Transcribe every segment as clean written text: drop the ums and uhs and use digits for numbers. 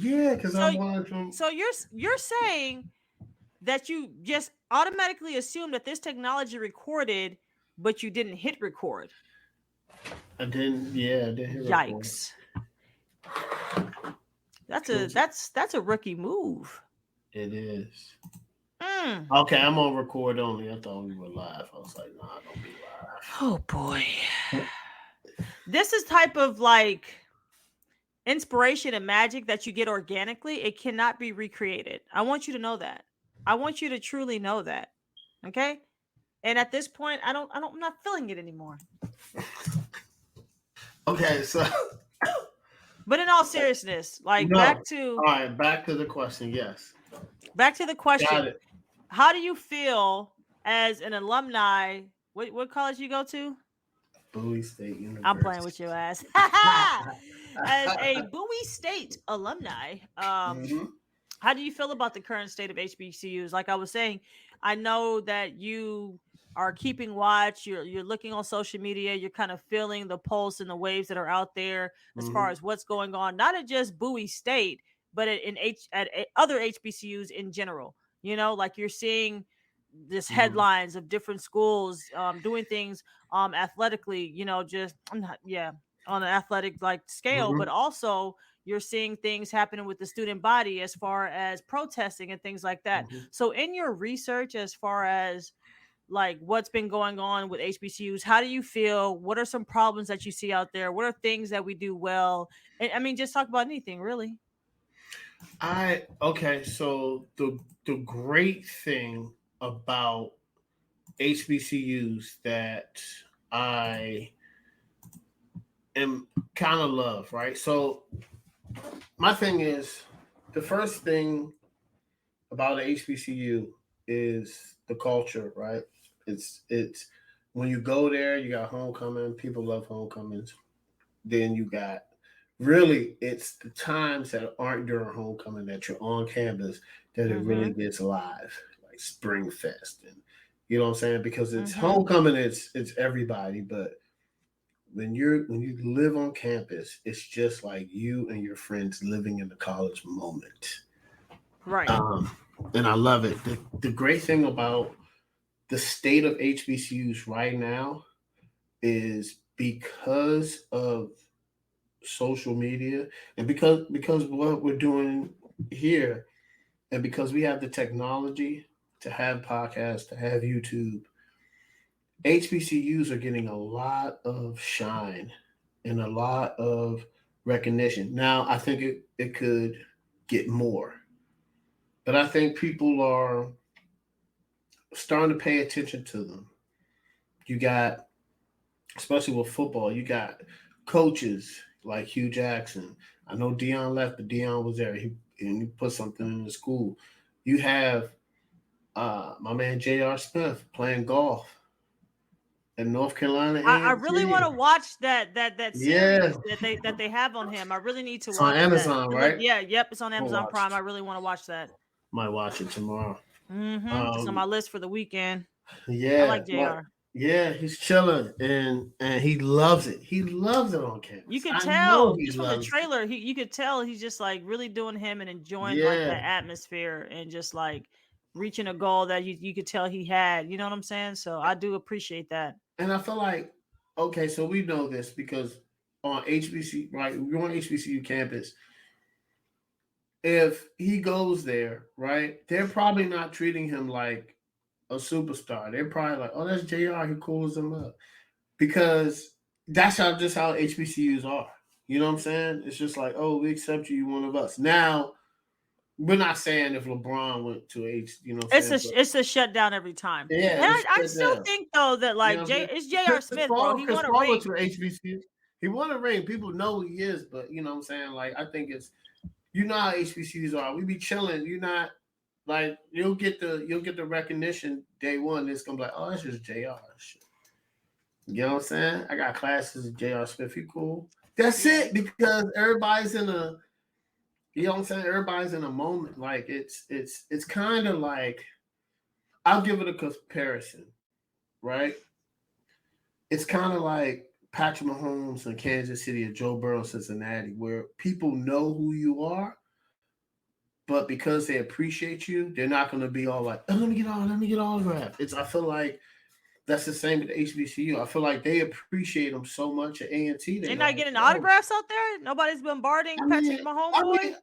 Yeah, because I So wanted to. so you're saying that you just automatically assume that this technology recorded, but you didn't hit record. I didn't. Yeah, I didn't hit record. Yikes. That's a Cause that's a rookie move. it is. Mm. Okay, I'm on record only. I thought we were live. I was like, nah, don't be Oh boy. live. This is type of like inspiration and magic that you get organically. It cannot be recreated. I want you to know that. I want you to truly know that. Okay? And at this point, I'm not feeling it anymore. Okay, so But in all seriousness, like no. All right, back to the question. Yes, back to the got question. it. How do you feel as an alumni? What college you go to? Bowie State I'm playing with University. your ass. As a Bowie State alumni, Hmm. how do you feel about the current state of HBCUs? Like I was saying, I know that you are keeping watch. You're looking on social media. You're kind of feeling the pulse and the waves that are out there as far Hmm. as what's going on, not at just Bowie State, but at other HBCUs in general. You know, like you're seeing this Hmm. headlines of different schools doing things athletically. You know, just I'm not yeah on an athletic like scale, but Hmm. also you're seeing things happening with the student body as far as protesting and things like that. Hmm. So in your research as far as like what's been going on with HBCUs, how do you feel? What are some problems that you see out there? What are things that we do well? And I mean, just talk about anything really. I okay. So the great thing about HBCUs that I am kind of love, right? So my thing is the first thing about the HBCU is the culture, right? It's when you go there, you got homecoming. People love homecomings. Then you got really it's the times that aren't during homecoming that you're on campus that it really Mm-hmm. gets live, like Spring Fest, and you know what I'm saying? Because it's Mm-hmm. homecoming, it's everybody, but when you live on campus, it's just like you and your friends living in the college moment. Right. Um, and I love it. The great thing about the state of HBCUs right now is because of social media and because what we're doing here and because we have the technology to have podcasts, to have YouTube, HBCUs are getting a lot of shine and a lot of recognition. Now, I think it could get more, but I think people are starting to pay attention to them. You got, especially with football, you got coaches like Hugh Jackson. I know Dion left, but Dion was there. He put something in the school. You have my man J.R. Smith playing golf in North Carolina I really want A&T. to watch that Yeah, series that they have on him. I really need to it's on watch that. Amazon, It look right? yeah, yep, it's on We'll Amazon watch Prime. it. I really want to watch that. Might watch it tomorrow. It's on my list for the weekend. I Yeah, like but JR. yeah, he's chilling and he loves it. He loves it on You campus. could I know tell he just from the loves it. trailer, you could tell he's just like really doing him and enjoying like Yeah, that atmosphere and just like reaching a goal that you could tell he had. You know what I'm saying? So I do appreciate that. and I feel like okay, so we know this because on HBC, right? We're on HBCU campus. If he goes there, right, they're probably not treating him like a superstar. They're probably like, oh, that's JR. He cools them up because that's how just how HBCUs are. You know what I'm saying? It's just like, oh, we accept you, you're one of us. Now, we're not saying if LeBron went to H, you know what I'm saying? But It's a shutdown every time. yeah, And it's I shut still down. think though that You like know what I'm J saying? it's J.R. Smith, bro. He Chris won a Paul went ring. to HBCU. He won a ring. People know who he is, but you know what I'm saying? Like, I think it's you know how HBCUs are. We be chilling. You're not like you'll get the recognition day one. It's gonna be like, oh, that's just JR. You know what I'm saying? I got classes with JR Smith. He cool. That's Yeah. it because everybody's in a you know what I'm saying? Everybody's in a moment. Like it's kind of like I'll give it a comparison, right? It's kind of like Patrick Mahomes in Kansas City or Joe Burrow in Cincinnati, where people know who you are, but because they appreciate you, they're not going to be all like, oh, let me get autograph. It's I feel like that's the same with HBCU. I feel like they appreciate them so much at A&T. They They're not like, getting yo, autographs out there. Nobody's bombarding I Patrick, mean, my I homeboy, mean,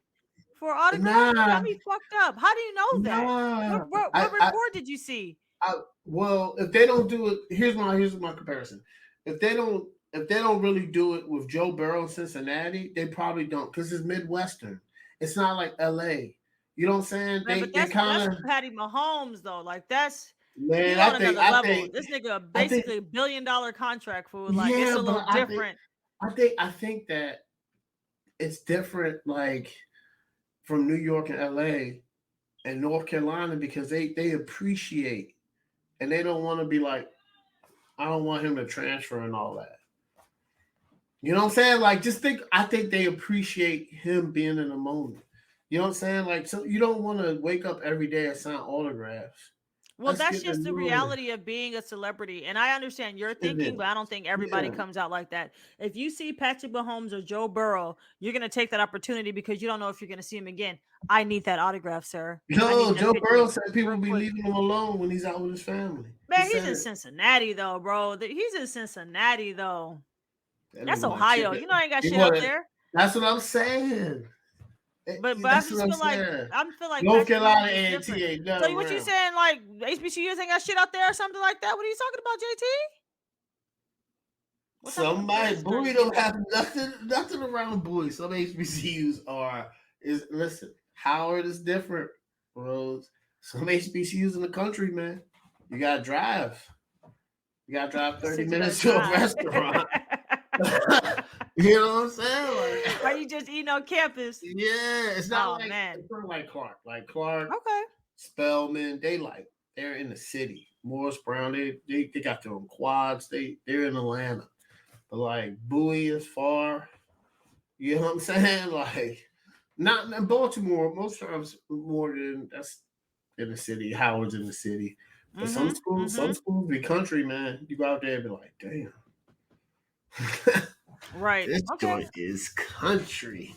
for autograph. You nah, got me fucked up. How do you know that? What nah. what I, what I, report did you see? I, well, if they don't do it, here's my comparison. If they don't really do it with Joe Burrow in Cincinnati, they probably don't because it's Midwestern. It's not like LA. You know what I'm saying? Man, but They that's kind of Patty Mahomes though. Like that's he man. on another I level. think This nigga I think basically $1 billion contract for like it's yeah, a little but different. I think that it's different. Like from New York and LA and North Carolina because they appreciate and they don't want to be like I don't want him to transfer and all that. You know what I'm saying? Like, just think. I think they appreciate him being in the moment. You know what I'm saying? Like, so you don't want to wake up every day and sign autographs. Well, That's that's getting just the annoying. reality of being a celebrity. And I understand your It thinking, but I don't is. think everybody Yeah. comes out like that. If you see Patrick Mahomes or Joe Burrow, you're going to take that opportunity because you don't know if you're going to see him again. I need that autograph, sir. I need No, that Joe picture Burrow said people real be quick. leaving him alone when he's out with his family. He Man, he's said in it. Cincinnati, though, bro. He's in Cincinnati, though. That That's nigga want Ohio. chicken. You know, I ain't got He shit out wanted. there. That's what I'm saying. But I That's what just I'm feel like saying. Patrick North Carolina Mahomes is A&T different. ain't So nothing what you around. saying? Like HBCUs ain't got shit out there or something like that? What are you talking about, JT? What type of Somebody comparison are Bowie you don't giving? have nothing around Bowie. Some HBCUs are is listen. Howard is different, Rose. Some HBCUs in the country, man. You gotta drive. You gotta drive 30 Said you gotta minutes to a drive. restaurant. You know what I'm saying? Are Like, you just eating on campus? yeah, Oh man. it's not like Clark. Like Clark, Okay. Spellman, they're in the city. Morris Brown, they got their own quads. They're in Atlanta. But like Bowie is far. You know what I'm saying? Like, not in Baltimore. Most times, more than that's in the city. Howard's in the city, but Mm-hmm. some Mm-hmm. schools be country, man. You go out there and be like, damn, Right. this Okay. joint is country.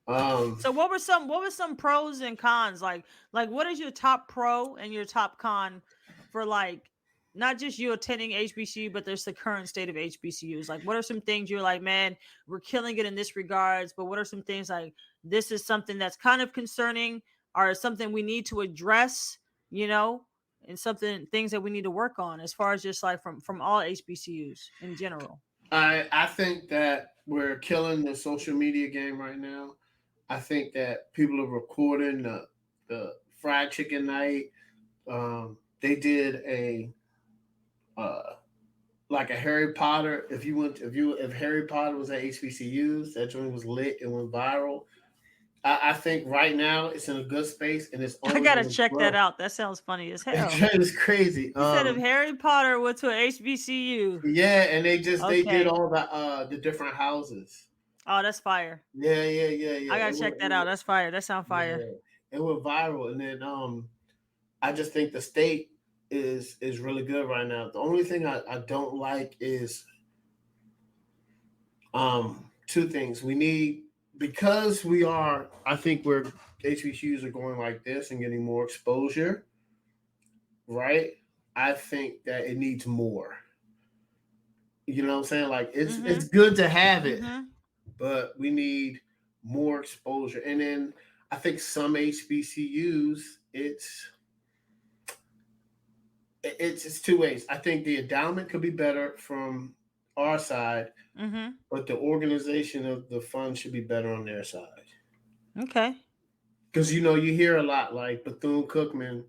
So what were some pros and cons? Like what is your top pro and your top con for like not just you attending HBCU, but there's the current state of HBCUs. Like what are some things you're like, man, we're killing it in this regards, but what are some things like this is something that's kind of concerning or something we need to address, you know, and something things that we need to work on as far as just like from all HBCUs in general. I think that we're killing the social media game right now. I think that people are recording the fried chicken night. They did a uh, like a Harry Potter. If Harry Potter was at HBCUs, that joint was lit and went viral. I think right now it's in a good space and it's I only gotta going to check that grow. out. That sounds funny as That hell. joint is crazy. You said if Harry Potter went to a HBCU. Yeah, and they did Okay. all the different houses. Oh, that's fire. Yeah. I gotta check that out. That's fire. That sound fire. Yeah, it went viral, and then I just think the state is really good right now. The only thing I don't like is two things. We need because we are. I think we're HBCUs are going like this and getting more exposure, right? I think that it needs more. You know what I'm saying? Like it's Mm-hmm. good to have it, Mm-hmm. but we need more exposure. And then I think some HBCUs, it's two ways. I think the endowment could be better from our side, Mm-hmm. but the organization of the fund should be better on their side. Okay. Because you hear a lot like Bethune Cookman.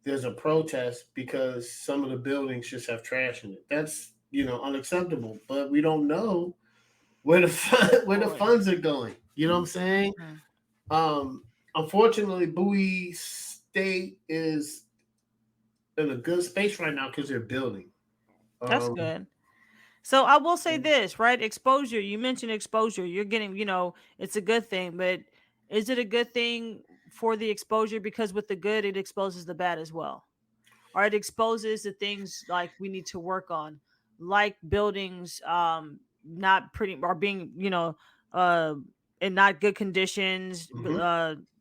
There's a protest because some of the buildings just have trash in it. That's unacceptable. But we don't know where the Boy. funds are going. You know what I'm saying? Mm-hmm. Unfortunately, Bowie State is in a good space right now because they're building. That's Um, good. So I will say this, right? Exposure. You mentioned exposure. You're getting, it's a good thing, but is it a good thing for the exposure because with the good it exposes the bad as well? Or it exposes the things like we need to work on, like buildings not pretty or being, uh in not good conditions. Hmm.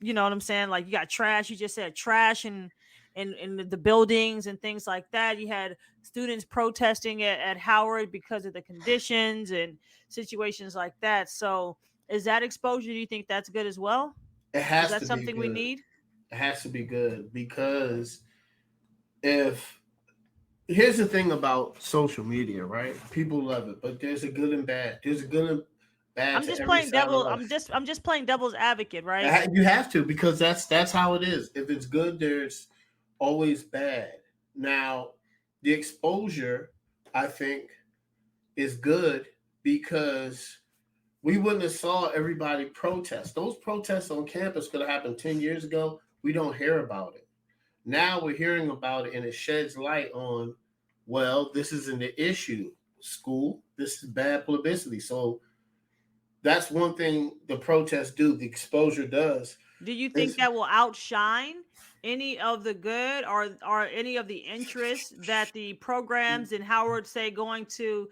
You know what I'm saying? Like you got trash. You just said trash and in the buildings and things like that. You had students protesting at Howard because of the conditions and situations like that. So is that exposure? Do you think that's good as well? It Is has that to be something we good. need? It has to be good because if here's the thing about social media, right? People love it, but there's a good and bad. There's a good and bad I'm to just every playing side of devil. life. I'm just playing devil's advocate, right? You have to because that's how it is. If it's good, there's always bad. Now, the exposure, I think, is good because we wouldn't have saw everybody protest. Those protests on campus could have happened 10 years ago. We don't hear about it. Now we're hearing about it and it sheds light on, well, this isn't the issue. School, this is bad publicity. So that's one thing the protests do, the exposure does. Do you think Is that will outshine any of the good or any of the interest that the programs in Howard say going to,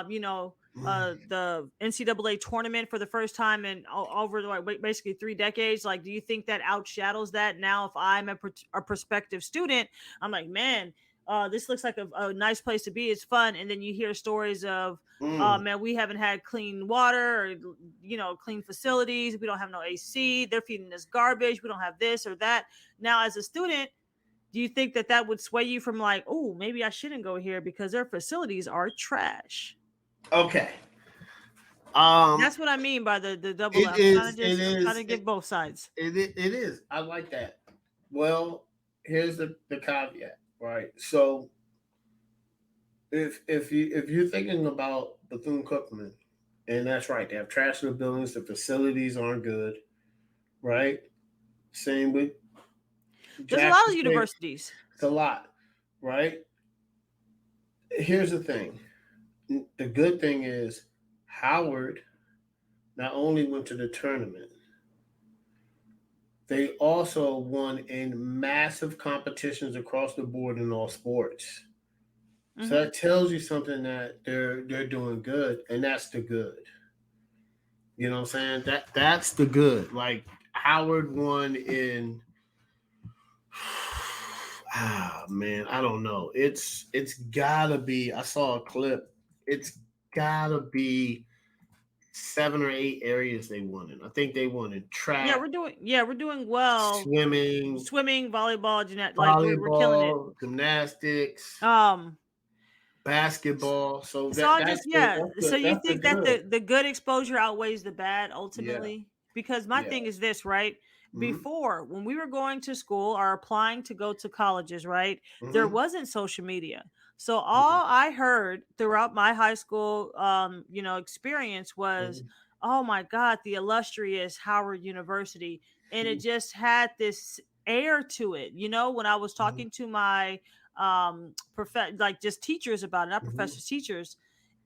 you know, the NCAA tournament for the first time in over like basically 3 decades? Like, do you think that outshadows that? Now, if I'm a prospective student, I'm like, man, this looks like a nice place to be. It's fun, and then you hear stories of mm, man, we haven't had clean water or clean facilities. We don't have no AC. They're feeding us garbage. We don't have this or that. Now, as a student, do you think that that would sway you from like, oh, maybe I shouldn't go here because their facilities are trash? okay. Um, That's what I mean by the double. it I'm trying is. to It just I'm trying to is. give both sides. It is. I like that. Well, here's the caveat, right? So if you're thinking about Bethune Cookman, and that's right, they have trash in the buildings, the facilities aren't good, right? Same with There's a lot Jackson of State. universities. It's a lot, right? Here's the thing. The good thing is Howard not only went to the tournament, they also won in massive competitions across the board in all sports. So Hmm. that tells you something that they're doing good, and that's the good. You know what I'm saying? That's the good. Like Howard won in man, I don't know. It's gotta be. I saw a clip. It's gotta be 7 or 8 areas they won in. I think they won in track, Yeah, we're doing well. swimming, Swimming, volleyball, like we're killing it. volleyball, gymnastics, Um, basketball. So So I just yeah. that's So the you that's the think that good. the good exposure outweighs the bad Yeah, ultimately? Because my yeah. thing is this, right? Mm-hmm. Before, when we were going to school or applying to go to colleges, right? There Mm-hmm. wasn't social media. So all I heard throughout my high school experience was, Mm-hmm. "Oh my god, the illustrious Howard University." And it just had this air to it. You know, when I was Mm-hmm. talking to my like just teachers about it, not Mm-hmm. professors, teachers,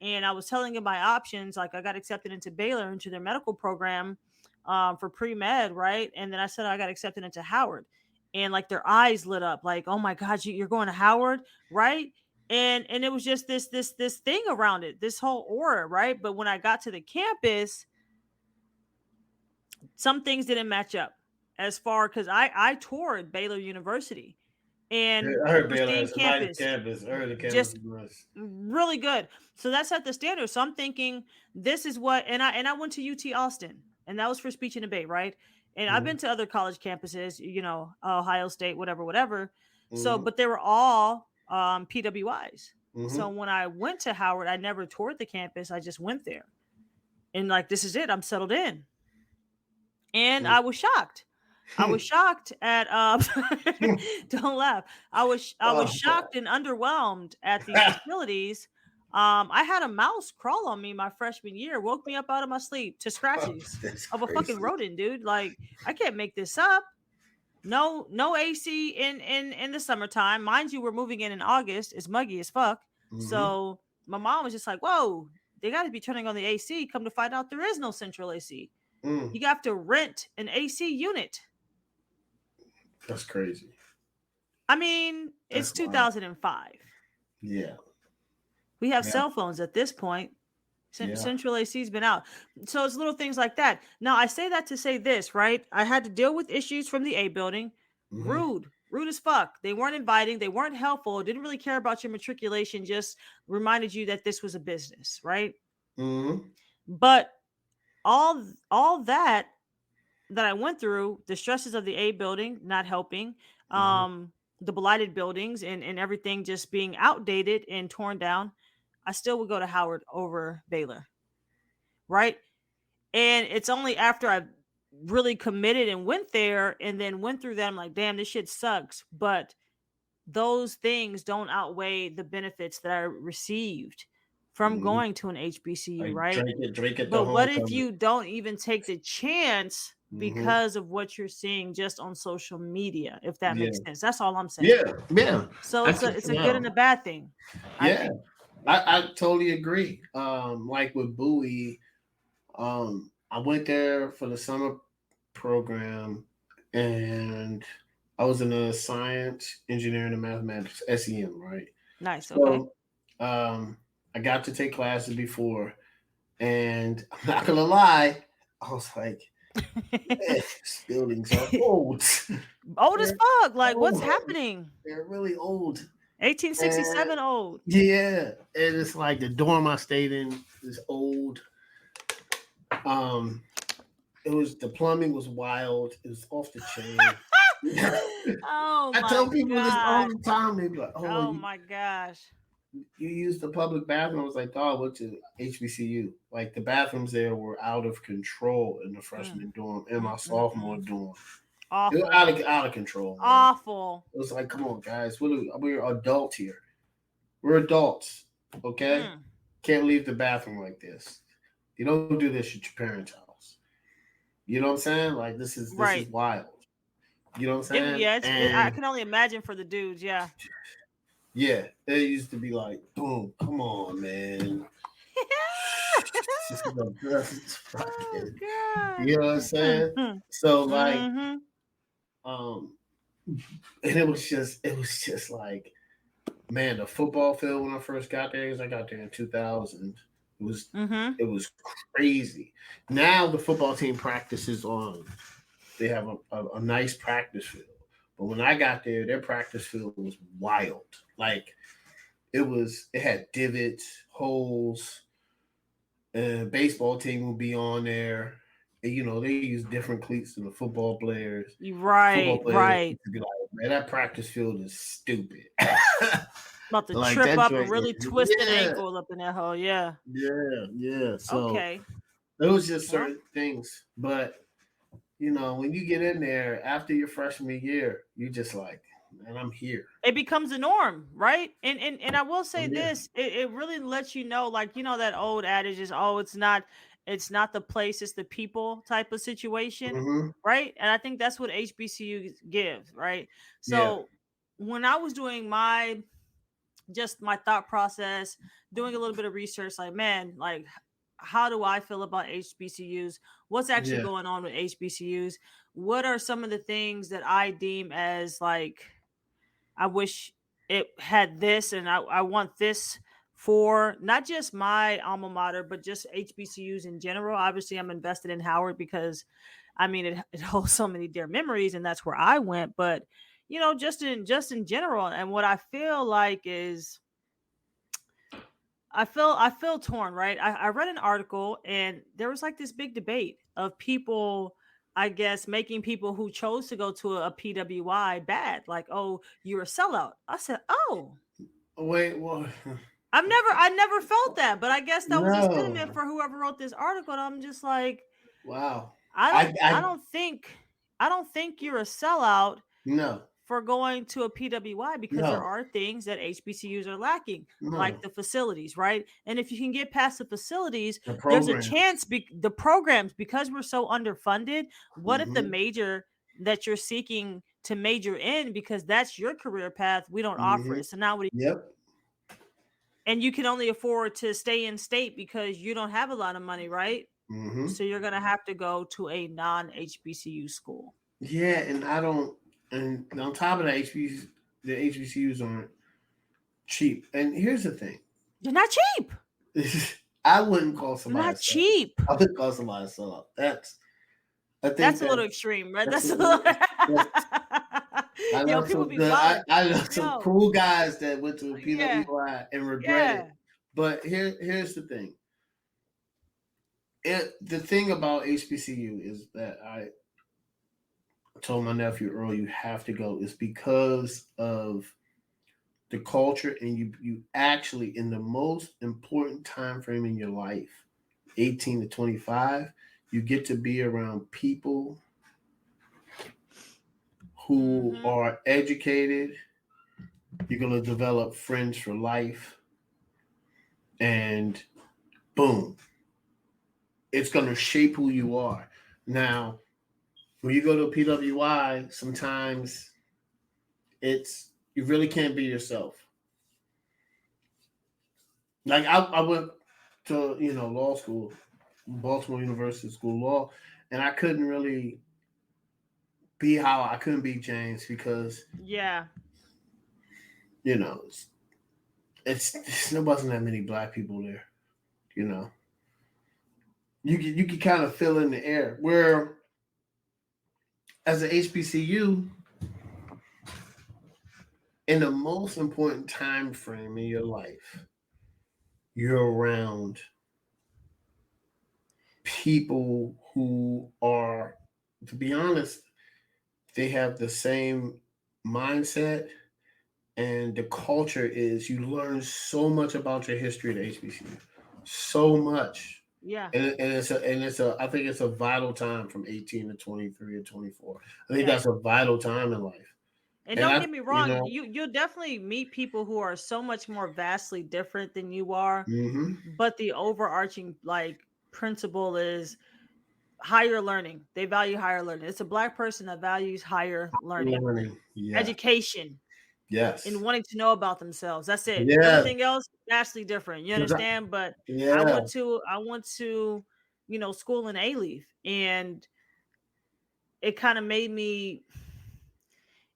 and I was telling them my options. Like I got accepted into Baylor into their medical program for pre med, right? And then I said I got accepted into Howard, and like their eyes lit up, like, oh my god, you're going to Howard, right? And it was just this thing around it, this whole aura, right? But when I got to the campus, some things didn't match up as far because I toured Baylor University Yeah, and I heard Baylor pristine has a nice campus, campus. I heard the campus just is nice. really good. So that set the standard. So I'm thinking this is what, and I went to UT Austin, and that was for speech and debate, right? And I've Mm-hmm. been to other college campuses, Ohio State, whatever, whatever. So, Mm-hmm. but they were all PWIs. So Mm-hmm. when I went to Howard, I never toured the campus. I just went there, and like this is it. I'm settled in, and I was shocked. I was shocked at don't laugh. I was Oh God, shocked and underwhelmed at the facilities. I had a mouse crawl on me my freshman year, woke me up out of my sleep to scratches that's of a fucking crazy. rodent, dude. Like I can't make this up. No AC in the summertime. Mind you, we're moving in August. It's muggy as fuck. Mm-hmm. So my mom was just like, "Whoa, they got to be turning on the AC." Come to find out, there is no central AC. Mm, You have to rent an AC unit. that's crazy. I mean, it's That's wild. 2005. Yeah. We have Yeah. cell phones at this point. Yeah. Central AC's been out. So it's little things like that. Now I say that to say this, right? I had to deal with issues from the A building. Hmm. Rude as fuck. They weren't inviting. They weren't helpful. Didn't really care about your matriculation. Just reminded you that this was a business, right? Hmm. But all that I went through, the stresses of the A building not helping, Hmm. the blighted buildings and everything just being outdated and torn down, I still would go to Howard over Baylor, right? And it's only after I really committed and went there and then went through that, I'm like, damn, this shit sucks. But those things don't outweigh the benefits that I received from Hmm. going to an HBCU, Like right? drink at the But what if homecoming. you don't even take the chance Hmm. because of what you're seeing just on social media, if that Yeah. makes sense? That's all I'm saying. Yeah. Yeah. So That's it's a good and a bad thing, I yeah. think. I totally agree. Like with Bowie, I went there for the summer program, and I was in a science, engineering, and mathematics (SEM). Right. Nice. Okay. So, I got to take classes before, and I'm not gonna lie, I was like, "Man, these buildings are old. Old as They're fuck. Like, what's old. happening? They're really old." And 1867 old. yeah, and it's like the dorm I stayed in is old. Um, it was the plumbing was wild. It was off the chain. Oh I my tell people this all god. the time. They be like, "Oh, Oh my gosh. you use the public bathroom?" I was like, "Oh, I went to HBCU. Like the bathrooms there were out of control in the Mm, freshman dorm and my sophomore mm. dorm. It was Awful. out of control, man. Awful. It was like, come on, guys, we're adults here. We're adults, okay? Mm, Can't leave the bathroom like this. You don't do this at your parents' house. You know what I'm saying? Like this is right. wild. You know what I'm saying? Yeah, I And can only imagine for the dudes, yeah. yeah, it used to be like, boom, come on, man. This is the best Oh fucking. god. You know what I'm saying? So like, Mm-hmm. um, and it was just like, man, the football field when I first got there, because I got there in 2000, it was Mm-hmm. it was crazy. Now the football team practices on. They have a nice practice field, but when I got there, their practice field was wild. Like it had divots, holes, and baseball team would be on there. And, they use different cleats than the football players. Football Right, players right. used to be like, man, that practice field is stupid. About to Like trip that up and joint, really twist an yeah, ankle up in that hole. Yeah. yeah. So Okay. it was just Well, certain things. But when you get in there after your freshman year, you just like, man, I'm here. it becomes a norm, right? And I will say I'm here. this, it really lets you know, like, that old adage is, oh, it's not the place, it's the people type of situation, Hmm. right? And I think that's what HBCU gives, right? Yeah, So when I was doing my thought process, doing a little bit of research, like, man, like, how do I feel about HBCUs? What's actually yeah, going on with HBCUs? What are some of the things that I deem as like, I wish it had this, and I want this for not just my alma mater, but just HBCUs in general. Obviously, I'm invested in Howard because, I mean, it holds so many dear memories, and that's where I went. But just in general, and what I feel like is, I feel torn, right? I read an article, and there was like this big debate of people, I guess, making people who chose to go to a PWI bad, like, oh, you're a sellout. I said, oh, wait, well, I never felt that, but I guess that was a sentiment no, for whoever wrote this article. And I'm just like, wow, I I, don't, I I, don't think, I don't think you're a sellout no, for going to a PWI, because there no, are things that HBCUs are lacking, like no, the facilities, right? And if you can get past the facilities, the there's a program. chance, the programs, because we're so underfunded. What if the Hmm. major that you're seeking to major in, because that's your career path, we don't offer Hmm. it? So now what do you, Yep. and you can only afford to stay in state because you don't have a lot of money, right? Hmm. So you're going to have to go to a non HBCU school. Yeah, and I don't. And on top of that, the HBCUs aren't cheap. And here's the thing. They're not cheap. I wouldn't call somebody a Not sellout. cheap. I would call somebody a sellout. I think That's a that little extreme, right? that's That's a little. that's Yo, know people some be good. wilding. I know some Yo, cool guys that went to yeah, PWI and regret it. yeah, But here's the thing. The thing about HBCU is that I told my nephew earlier, you have to go. Is because of the culture, and you actually in the most important time frame in your life, 18 to 25, you get to be around people who mm-hmm, are educated. You're going to develop friends for life, and boom, it's going to shape who you are. Now, when you go to PWI, sometimes it's you really can't be yourself. Like I went to law school, Baltimore University School of Law, and I couldn't really be how I couldn't be James because yeah, you know there wasn't that many black people there. You know, you could kind of feel in the air. Where as an HBCU, in the most important time frame in your life, you're around people who are, to be honest, they have the same mindset, and the culture is you learn so much about your history at HBCU, so much, yeah, and I think it's a vital time from 18 to 23 or 24. I think yeah. that's a vital time in life, And and don't I get me you wrong, know you'll definitely meet people who are so much more vastly different than you are, mm-hmm. but the overarching like principle is higher learning. They value higher learning. It's a black person that values higher learning, Learning, yeah, education, and yes, wanting to know about themselves. That's it. yeah, Everything else vastly different. You understand? But yeah, I went to, school in A Leaf, and it kind of made me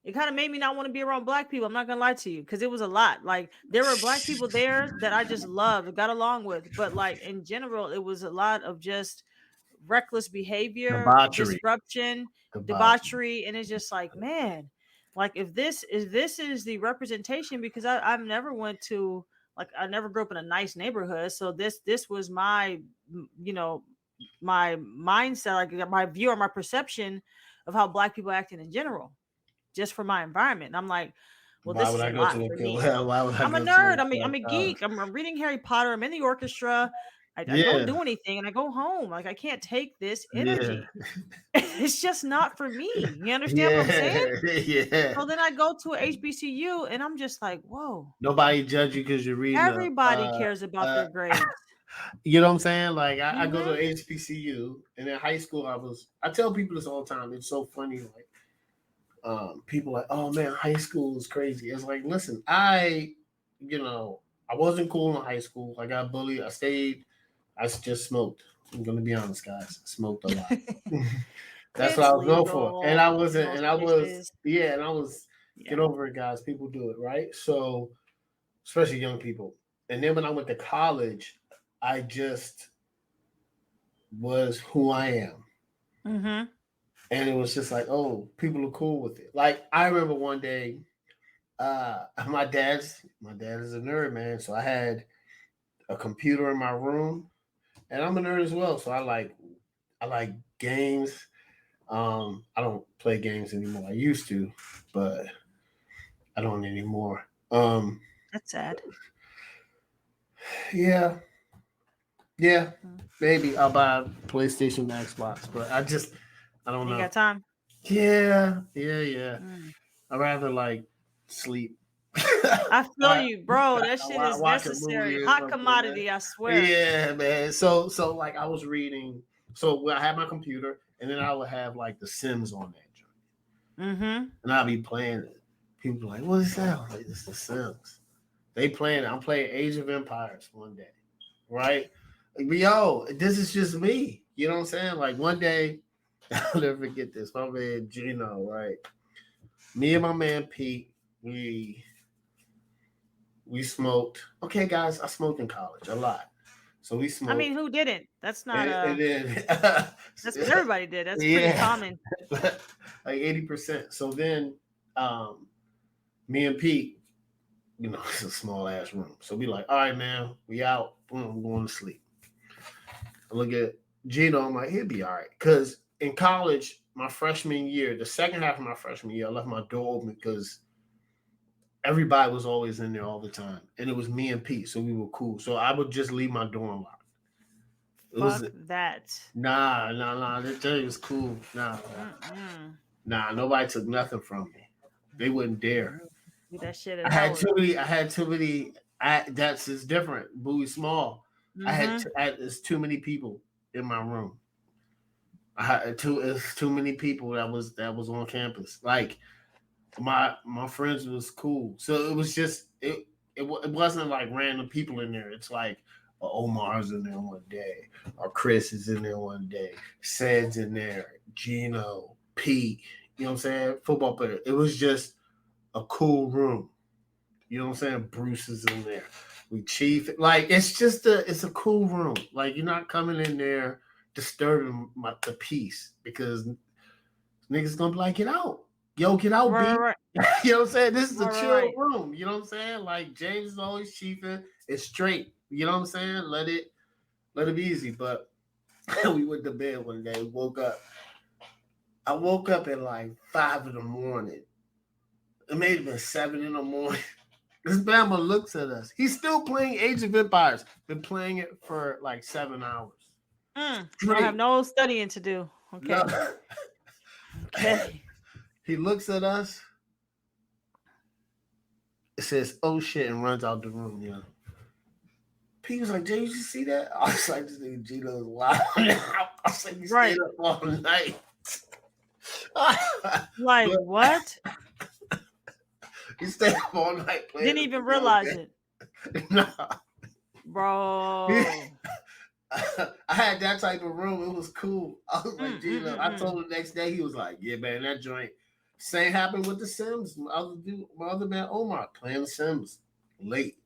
it kind of made me not want to be around black people. I'm not gonna lie to you, because it was a lot. Like there were black people there that I just loved and got along with, but like in general, it was a lot of just reckless behavior, debauchery, disruption, debauchery. debauchery, and it's just like, man, like if this is the representation, because I've never went to, like, I never grew up in a nice neighborhood, so this was my, you know my mindset, like my view or my perception of how black people acted in general, just for my environment. And I'm like, well, Why this would is a I go lot to for a me. why would I I'm a go to nerd. I'm a a geek. I'm reading Harry Potter. I'm in the orchestra. I don't yeah, do anything, and I go home. Like I can't take this yeah, energy. It's just not for me. You understand what I'm saying? yeah, yeah. So then I go to a HBCU, and I'm just like, whoa. Nobody judge you because you're reading Everybody cares about uh their grades. you know what I'm saying? Like I go to Mm-hmm. HBCU, and in high school I tell people this all the time. It's so funny, like people like, oh man, high school is crazy. It's like, listen, you know, I wasn't cool in high school. I got bullied. I just smoked. I'm gonna be honest, guys. I smoked a lot. That's what I It's was known for. And I legal in wasn't, most and I was, places. yeah, and I was, get Yeah. over it, guys. People do it, right? So, especially young people. And then when I went to college, I just was who I am. Mm-hmm. And it was just like, oh, people are cool with it. Like, I remember one day, my dad is a nerd, man. So I had a computer in my room, and I'm a nerd as well. So I like games. I don't play games anymore. I used to, but I don't anymore. That's sad. Yeah, yeah, Mm. maybe I'll buy a PlayStation, Xbox, but I don't Ain't know. got time. Yeah, yeah, yeah. Mm. I'd rather like sleep. I feel I, you, bro. That shit is watch a movie necessary. or Hot something, man. commodity, I swear. Yeah, man. So like I was reading. So I had my computer, and then I would have like The Sims on that joint, Mm-hmm. and I'd be playing it. People are like, "What is that?" I'm like, "It's The Sims." They playing it. I'm playing Age of Empires one day, right? Like, yo, this is just me. You know what I'm saying? Like one day, I'll never forget this. My man Gino, right? Me and my man Pete, we smoked. Okay, guys, I smoked in college a lot. So we I mean, smoked, who didn't? That's not and then that's what everybody did. That's pretty yeah, common. like 80%. So then, um, me and Pete, it's a small ass room. So we like, all right, man, we out. Boom, I'm going to sleep. I look at Gino. I'm like, he'll be all right. Because in college, my freshman year, the second half of my freshman year, I left my door open because everybody was always in there all the time, and it was me and Pete, so we were cool. So I would just leave my door unlocked. It was Fuck that. nah. That thing was cool. Mm-mm. Nah. Nobody took nothing from me. They wouldn't dare. Do that shit at I had too Howard. many. I had too many. That's is different. Bowie small. Mm-hmm. There's too many people in my room. I had too. It's too many people that was on campus. Like my friends was cool. So it was just it wasn't like random people in there. It's like Omar's in there one day, or Chris is in there one day, Sed's in there, Gino, Pete. You know what I'm saying? Football player. It was just a cool room. You know what I'm saying? Bruce is in there. We chief like it's a cool room. Like you're not coming in there disturbing the peace because niggas gonna be like, get out. Yo, get out, Right, B. right, You know what I'm saying? This is a right, right, chill right. room. You know what I'm saying? Like James is always chiefing. It's straight. You know what I'm saying? Let it be easy. But we went to bed one day. Woke up. I woke up at like 5 in the morning. It may have been 7 in the morning. This Bama looks at us. He's still playing Age of Empires. Been playing it for like 7 hours. Don't have Straight. no studying to do. No. Okay. Okay. He looks at us. It says, oh shit, and runs out the room, Pete was like, Jay, you see that? I was like, this nigga Gino's wild. I was like, you stayed Right. up all night. Like But what? he stayed up all night playing Didn't the even video realize it. game. Nah. Bro. I had that type of room. It was cool. I was like, Mm, mm, Gino. mm, I mm. told him the next day, he was like, yeah, man, that joint. Same happened with the Sims. My other man Omar playing the Sims late.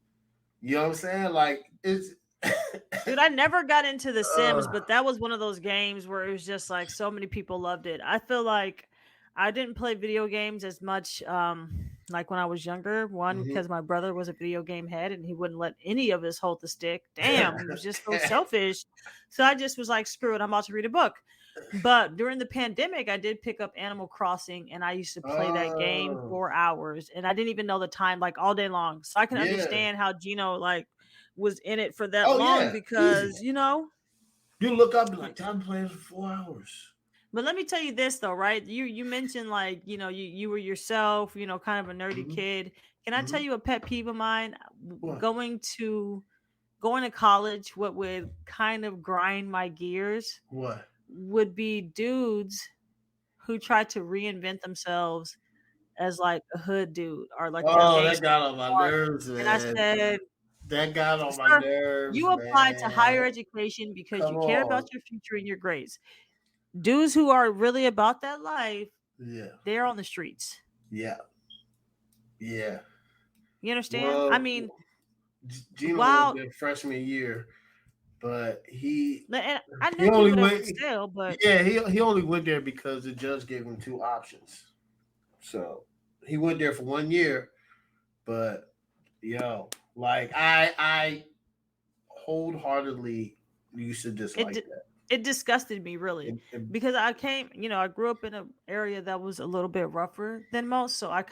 You know what I'm saying? Like it's Dude, I never got into The Sims, uh, but that was one of those games where it was just like so many people loved it. I feel like I didn't play video games as much like when I was younger. One, mhm. because my brother was a video game head and he wouldn't let any of us hold the stick. Damn, he was just so selfish. So I just was like, screw it, I'm about to read a book. But during the pandemic, I did pick up Animal Crossing and I used to play that game Oh, for hours and I didn't even know the time like all day long. So I can yeah. understand how Gino like was in it for that Oh, long yeah. Easy. because, You look up and be like, time playing for 4 hours. but let me tell you this though, right? You mentioned like, you were yourself, kind of a nerdy Mm-hmm. kid. Can I tell Mm-hmm. you a pet peeve of mine? What? Going to college, what would kind of grind my gears What? would be dudes who try to reinvent themselves as like a hood dude or like they're Oh, that gangster. got on my nerves, And I man. said, That got on my sir, nerves, you apply to man. higher education because Come you care about on. your future and your grades. Dudes who are really about that life, Yeah. they're on the streets. Yeah. Yeah. You understand? I Well, mean, Gino went while there freshman year, but he and I he know only people that went. would still, but Yeah, he only went there because the judge gave him two options. So he went there for 1 year, but like I wholeheartedly used to it dislike di- that. it disgusted me really It, because I grew up in an area that was a little bit rougher than most, so I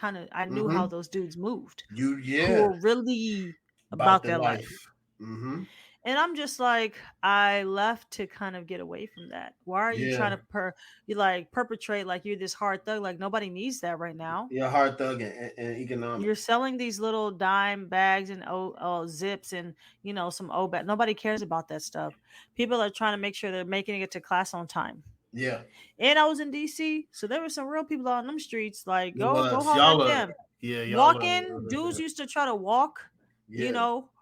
knew how mm-hmm. those dudes moved, who Yeah, were really about about the their life. life. Mm-hmm. And I'm just like, I left to kind of get away from that. Why are you trying Yeah, to you like perpetrate like you're this hard thug? Like nobody needs that right now. yeah, hard thug and You're economics. selling these little dime bags and zips and some bag. Nobody cares about that stuff. People are trying to make sure they're making it to class on time. Yeah, And I was in DC, so there were some real people on them streets. Like it go was. holler at Y'all are. them. Yeah, y'all Walking are. dudes used to try to walk, Yeah,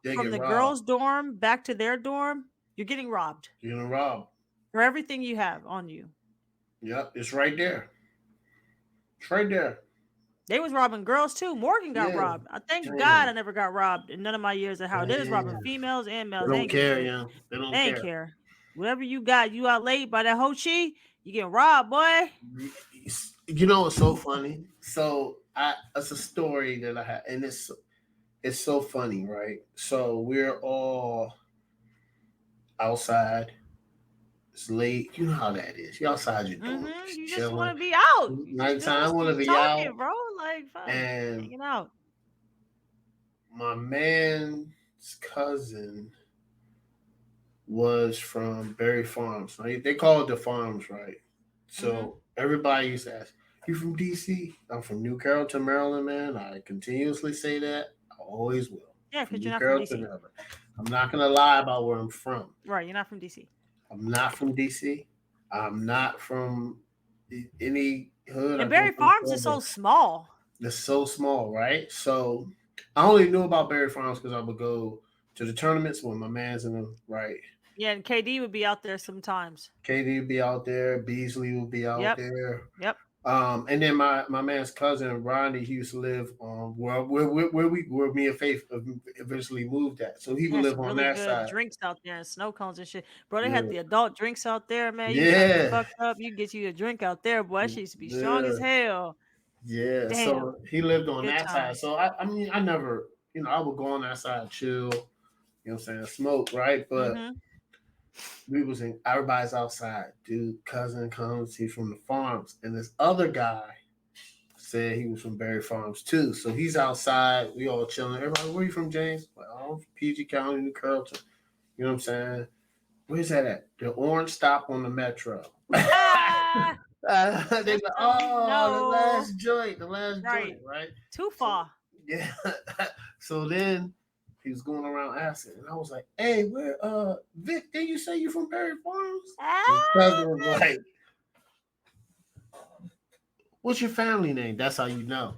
they from get the robbed. girls' dorm back to their dorm. You're getting robbed You're getting robbed. for everything you have on you. Yep, it's right there. It's right there. They was robbing girls too. Morgan got Yeah. robbed. I thank God I Damn. never got robbed in none of my years at Howard. They was robbing Damn. females and They males. They don't ain't give a care, shit. yeah. They They don't ain't care. care. Whatever you got, you out late by that Ho Chi, you getting robbed, boy. You know what's so funny? So I it's a story that I had, and it's so funny, right? So we're all outside. It's late. You know how that is. You're outside, you're doing just You just chilling. want to be out. You just Nighttime, doing I want to some be talking, out. bro. Like fuck, And hanging out. my man's cousin was from Berry Farms. They call it the farms, right? Mm-hmm. So everybody used to ask, "You from DC?" I'm from New Carrollton, Maryland, man. I continuously say that. I always will. Yeah, From because you're New not from Carrollton, DC. Maryland. I'm not gonna lie about where I'm from. Right, you're not from DC. I'm not from DC. I'm not from any hood. I And grew Berry up in Farms is so suburb. small. It's so small, right? So I only knew about Berry Farms because I would go to the tournaments when my man's in them, right? Yeah, and KD would be out there sometimes. KD would be out there, Beasley would be out Yep. there. Yep. And then my man's cousin Ronnie, he used to live on where me and Faith eventually moved at. So he They would had live some on really that good side. drinks out there and snow cones and shit. Bro, they had Yeah, the adult drinks out there, man. You trying to get yeah, fucked up, you get you a drink out there, boy. That shit used to be strong as yeah, hell. yeah. Damn. So he lived on Good that side. times. So I mean, I never, I would go on that side, chill. You know what I'm saying, smoke, right? But Mm-hmm. we was in everybody's outside. Dude, cousin comes, he's from the farms, and this other guy said he was from Berry Farms too. So he's outside. We all chilling. Everybody, where you from, James? Like, oh, I'm from PG County, New Carrollton. You know what I'm saying? Where's that at? The orange stop on the metro. Ah, They just like, so you oh, know. the last joint, Right. right? Too So far. yeah. So then he was going around asking, and I was like, hey, where Vic, did you say you from Berry Farms? His cousin was Ah, like, what's your family name? That's how you know.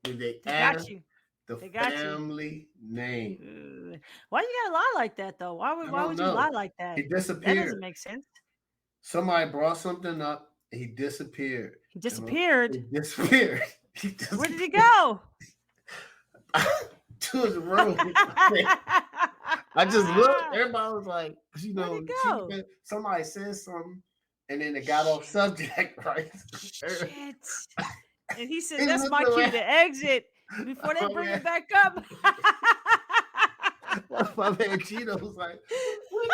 Did they they got ask you. the They got you. family name? Why you gotta lie like that though? I Why don't would you lie know. like that? He That doesn't disappeared. make sense. Somebody brought something up. He disappeared. He And disappeared. he disappeared. He Where did he disappeared go? to his room. I just looked. Everybody was like, Where'd he she go? somebody said something, and then it got off subject, right? Shit. And he said, He "That's looked my cue around. to exit before they My bring it man, back up." my man Cheeto was like, "Where you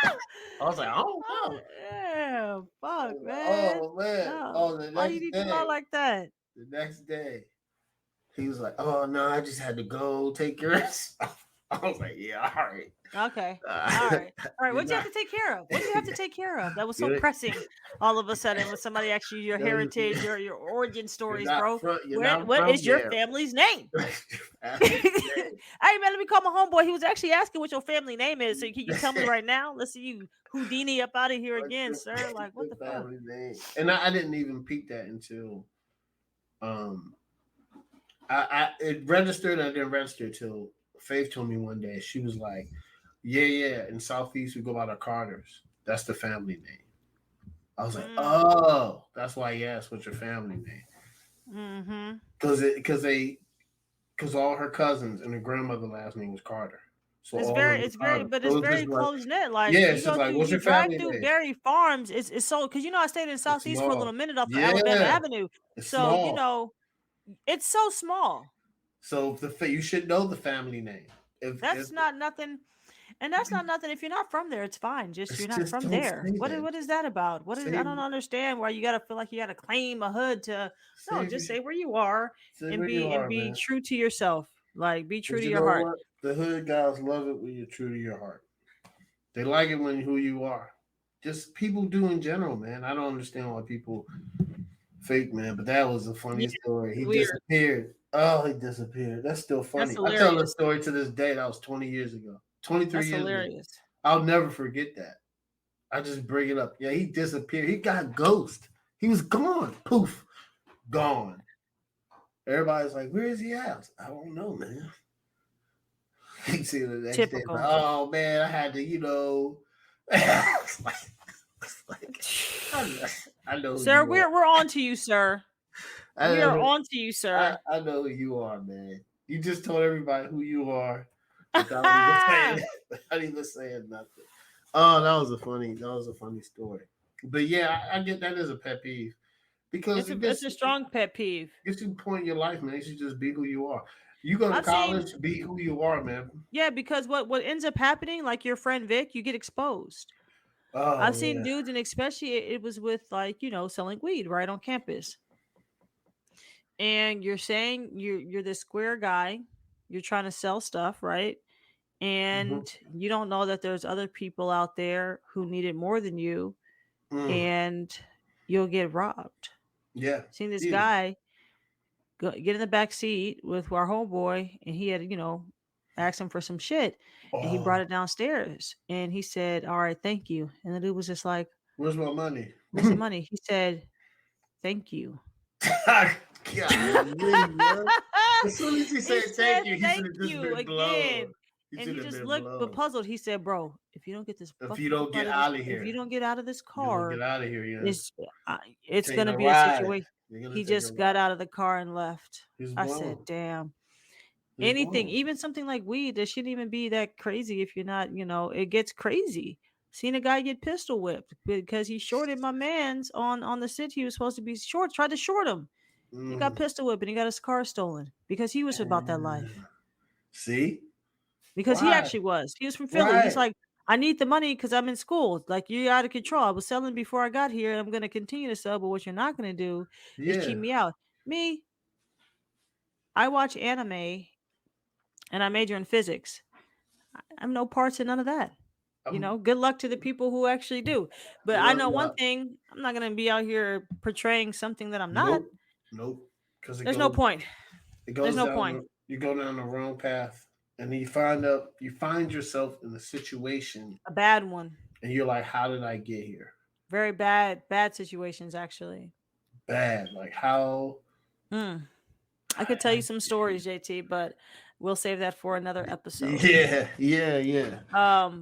at?" I was like, "I don't know." Yeah, I fuck, was like, man. oh man. No. Oh, the Why you next need to lie day, like that? the next day, he was like, "Oh no, I just had to go take care of stuff." I was like, "Yeah, all right." Okay. All Uh, right. All right. you're What'd you have not. to take care of? What'd you have to take care of that was so You're, pressing all of a sudden when somebody asks you your no, heritage, your origin you're stories, not bro? from. You're Where not what from is your there. family's name? Family Hey name. man, let me call my homeboy. He was actually asking what your family name is. So can you tell me right now? Let's see you Houdini up out of here What's again, sir. Like what the the fuck? family name? And I didn't even peek that until um it registered. I didn't register till Faith told me one day. She was like, "Yeah, yeah. In Southeast, we go by the Carters. That's the family name." I was like, Mm. "Oh, that's why he asked what's your family name." Mm-hmm. Because all her cousins and her grandmother last name was Carter. So all of them were It's very, Carter. but So it's it was just very like, close knit. Like yeah, you it's just go like, through, what's you your drive family through name? Berry Farms. It's so because I stayed in It's Southeast for a little small. minute off of Alabama Yeah, Avenue. it's So small. it's so small. So you should know the family name. If That's not nothing, and that's not nothing. If you're not from there, it's fine. Just you're it's not just from don't there. say that. What is that about? What is I Say don't understand why you gotta feel like you gotta claim a hood to no, say just say where you are say where you and are, be man. true to yourself. Like be true Because to you your know heart. what? The hood guys love it when you're true to your heart. They like it when who you are. Just people do in general, man. I don't understand why people fake, man. But that was a Yeah, funny story. He weird. disappeared. Oh, he disappeared. That's still That's funny. I tell the hilarious. story to this day. That was 20 years ago. 23 That's years ago. hilarious. I'll never forget that. I just bring it up. Yeah, he disappeared. He got ghost. He was gone. Poof. Gone. Everybody's like, where is he at? I don't know, man. He see the next day, like, Typical. oh man, I had to, it's like, it's like, I know who Sir, you are. we're on to you, sir. I We are know, on to you, sir. I know who you are, man. You just told everybody who you are without even saying without even saying nothing. Oh, that was a funny story. But yeah, I get that as a pet peeve because It's a strong pet peeve. gets to the point in your life, man. You should just be who you are. You go to I've seen, college, be who you are, man. yeah, because what ends up happening, like your friend Vic, you get exposed. I've Oh seen yeah. dudes, and especially it was with, like, selling weed right on campus, and you're saying you're this square guy, you're trying to sell stuff, right? Mm-hmm. And you don't know that there's other people out there who need it more than you, Mm. and you'll get robbed. Yeah. Seen this Easy. guy get in the back seat with our homeboy, and he had, asked him for some shit, and he brought Oh, it downstairs, and he said, "All right, thank you." And the dude was just like, where's my money? "Where's the money?" He said, "Thank you." Golly, bro. As soon as he He said said, thank you, he should "Thank have just you" been blown. again. He And should he have just been looked blown. puzzled. He said, "Bro, if you don't get this If you fucking up don't out get of this, out of if you here, don't get out of this you don't get car, out of here, young. it's You're it's taking gonna a be a ride. situation." You're gonna He take a just got ride. out of the car and left. He's I said, blown. "Damn." He's Anything, blown. even something like weed, that shouldn't even be that crazy if you're not, it gets crazy. Seen a guy get pistol whipped because he shorted my man's on the sit he was supposed to be short, tried to short him. He got Mm. pistol whipped and he got his car stolen because he was about that life. See? Because he Why? actually was. He was from Philly. He's Right. like, "I need the money because I'm in school. Like, you're out of control. I was selling before I got here. I'm going to continue to sell, but what you're not going to do is cheat Yeah. me out." Me, I watch anime and I major in physics. I have no parts in none of that. I'm, Good luck to the people who actually do. But you I know, know one what? thing, I'm not going to be out here portraying something that I'm not. Nope. Nope. Because There's no point. it There's goes no down point. you go down the wrong path, and you find yourself in a situation, A bad one. and you're like, how did I get here? Very bad situations, actually. Bad. Like how? Mm. I How could did tell I you some get here? stories, JT, but we'll save that for another episode. Yeah. Yeah. Yeah.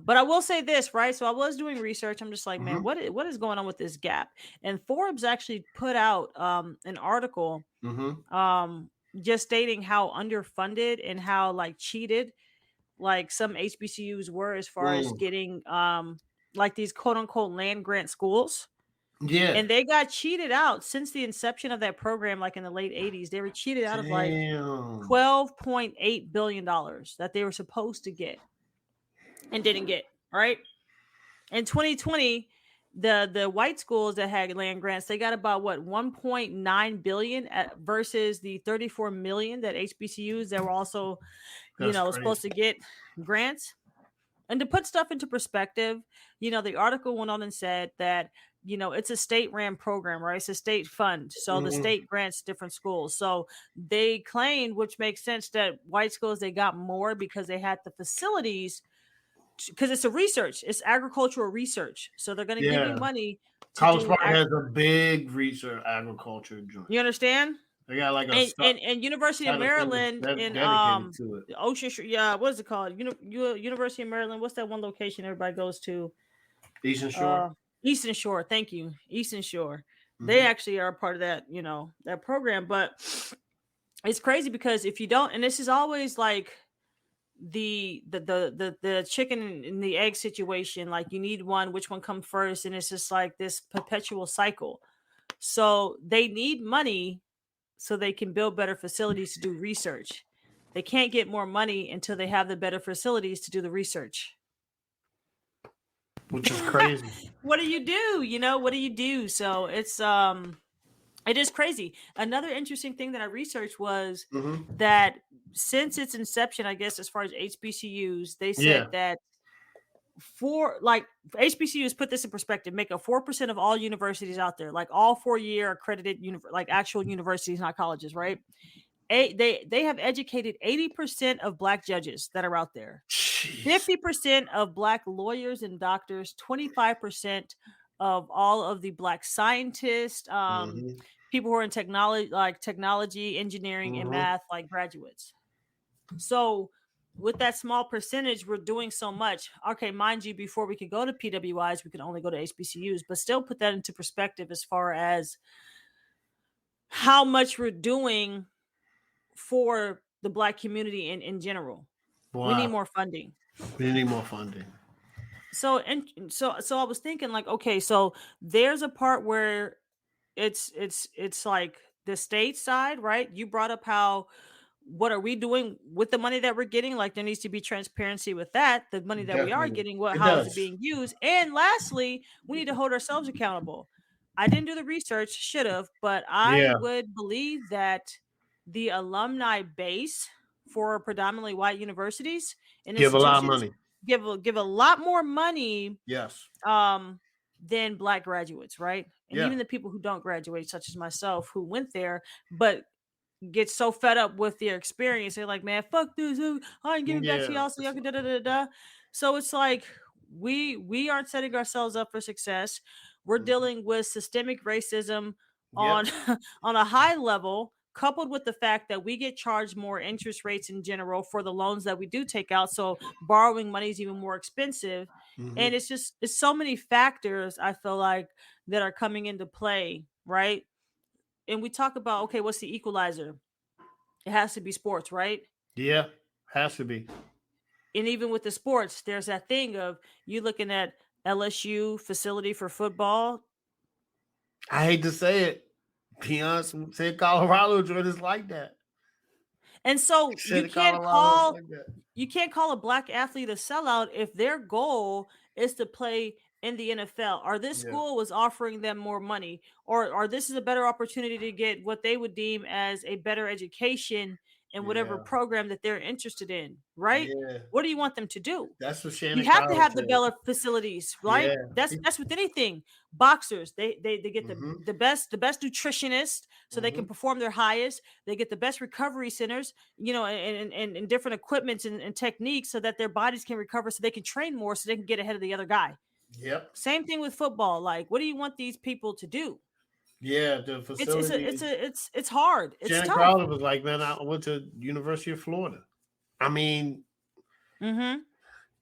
But I will say this, right? So I was doing research. I'm just like, man, Mm-hmm. what is going on with this gap? And Forbes actually put out an article Mm-hmm. just stating how underfunded and how, like, cheated, like, some HBCUs were as far as Mm. getting like these quote unquote land grant schools. Yeah. And they got cheated out since the inception of that program, like in the late 80s. They were cheated out of like Damn. $12.8 billion that they were supposed to get and didn't get. Right. In 2020, the white schools that had land grants, they got about what, 1.9 billion versus the 34 million that HBCUs that were also, That's supposed crazy. to get grants. And to put stuff into perspective, the article went on and said that, it's a state ran program, right? It's a state fund. So the Mm-hmm. state grants different schools. So they claimed, which makes sense, that white schools, they got more because they had the facilities, because it's a research, it's agricultural research. So they're going to give you Yeah. money to College do, Park has a big research agriculture joint. you understand? They got like a And University of side of things Maryland that's in dedicated to it. Ocean Shore, yeah, what is it called? University of Maryland. What's that one location everybody goes to? Eastern Shore. Uh, Eastern Shore. Thank you, Eastern Shore. They Mm-hmm. actually are a part of that, that program. But it's crazy because if you don't, and this is always like the chicken and the egg situation. Like, you need one, which one come first, and it's just like this perpetual cycle. So they need money so they can build better facilities to do research. They can't get more money until they have the better facilities to do the research. Which is crazy. What do you do? What do you do? So it is crazy. Another interesting thing that I researched was Mm-hmm. that since its inception, I guess, as far as HBCUs, they Yeah. said that for like HBCUs, put this in perspective, make up 4% of all universities out there, like all 4-year accredited, like actual universities, not colleges, right? They have educated 80% of black judges that are out there, Jeez. 50% of black lawyers and doctors, 25% of all of the black scientists, Mm-hmm. people who are in technology, like technology, engineering, and Mm-hmm. math, like graduates. So with that small percentage, we're doing so much. Okay, mind you, before we could go to PWIs, we could only go to HBCUs, but still put that into perspective as far as how much we're doing for the black community in general. We need Wow. more funding. We need more funding. So I was thinking like, okay, so there's a part where it's like the state side, right? You brought up how what are we doing with the money that we're getting? Like there needs to be transparency with that. The money that we are Definitely. getting, what It how is it does. being used? And lastly, we need to hold ourselves accountable. I didn't do the research, should have, but I Yeah. would believe that the alumni base for predominantly white universities and Give a lot of institutions money. give a lot more money Yes. um than black graduates, right? And Yeah. even the people who don't graduate, such as myself, who went there but get so fed up with their experience. They're like, man, fuck this. I ain't giving back to Yeah. y'all so y'all can da da da da. So it's like we aren't setting ourselves up for success. We're Mhm. dealing with systemic racism Yep. on on a high level, coupled with the fact that we get charged more interest rates in general for the loans that we do take out. So borrowing money is even more expensive. And Hmm. it's so many factors I feel like that are coming into play, right? And we talk about, okay, what's the equalizer? It has to be sports, right? Yeah. Has to be. And even with the sports, there's that thing of you looking at LSU facility for football. I hate to say it. Beyonce said Colorado joint is like that. And so Said Colorado is like that. you can't call a black athlete a sellout if their goal is to play in the NFL, or this Yeah. school was offering them more money, or this is a better opportunity to get what they would deem as a better education in whatever Yeah. program that they're interested in, right? Yeah. What do you want them to do? That's what You Shannon have to Crowder have the said. better facilities, right? Yeah. That's with anything. Boxers, they get Mm-hmm. the best nutritionist so they can Mm-hmm. perform their highest. They get the best recovery centers, and different equipments and techniques so that their bodies can recover, so they can train more, so they can get ahead of the other guy. Yep. Same thing with football. Like, what do you want these people to do? Yeah. The facility. It's hard. It's Shannon tough. Crowder was like, man, I went to University of Florida. I mean, Mm-hmm.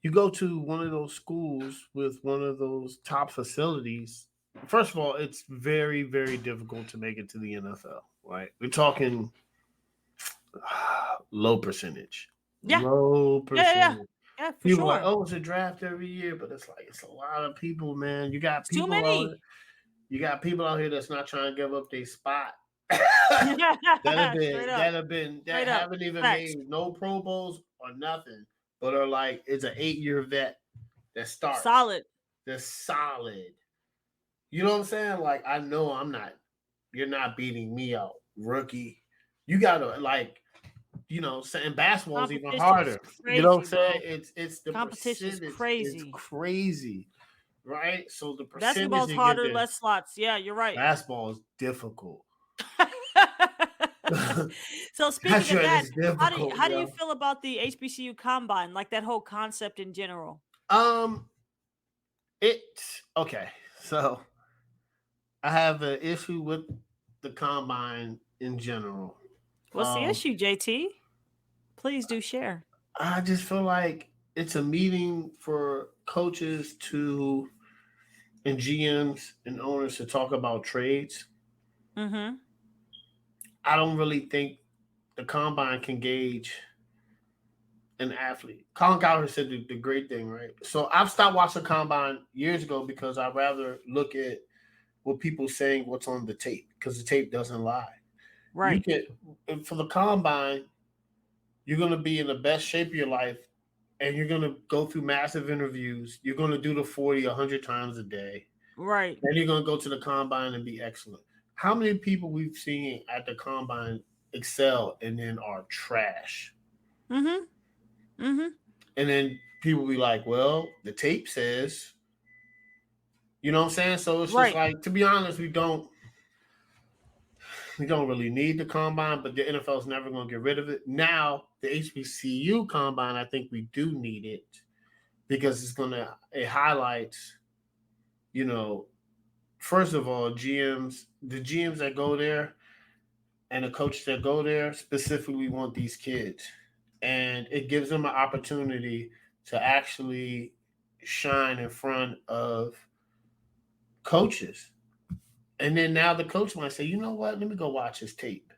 you go to one of those schools with one of those top facilities. First of all, it's very, very difficult to make it to the NFL. Right? We're talking low percentage, Yeah. low Yeah. Yeah. Yeah. percentage. Yeah. For People are like, sure. oh, it's a draft every year, but it's like it's a lot of people, man. You got It's too people out here. many. You got people out here that's not trying to give up their spot. Straight up. That Straight up. haven't even Facts. made no Pro Bowls or nothing, but are like it's an 8 year vet that starts. Solid. That's solid. You know what I'm saying? Like I know I'm not. You're not beating me out, rookie. You gotta like saying basketball is even Competition is harder. You know what I'm crazy, saying? bro. It's the Competition is percentage. It's crazy. crazy, right? So the percentage Basketball's you get harder, there, less slots. Yeah, you're right. basketball is difficult. So That speaking of shit that, is difficult, how do you yo. feel about the HBCU combine, like that whole concept in general? Um, it's okay. So I have an issue with the combine in general. What's the Um, issue, JT? Please do share. I just feel like it's a meeting for coaches to and GMs and owners to talk about trades. Mm-hmm. I don't really think the combine can gauge an athlete. Colin Cowherd said the great thing, right? So I've stopped watching combine years ago because I'd rather look at what people saying what's on the tape because the tape doesn't lie. You Right. can for the combine, you're gonna be in the best shape of your life and you're gonna go through massive interviews. You're gonna do the 40 100 times a day. Right. Then you're gonna go to the combine and be excellent. How many people we've seen at the combine excel and then are trash? Mm-hmm. Mm-hmm. And then people be like, well, the tape says, you know what I'm saying? So it's just Right. like, to be honest, we don't really need the combine, but the NFL is never going to get rid of it. Now, the HBCU combine, I think we do need it because it highlights, you know, first of all, the GMs that go there and the coaches that go there specifically want these kids. And it gives them an opportunity to actually shine in front of coaches. And then now the coach might say, you know what? Let me go watch his tape.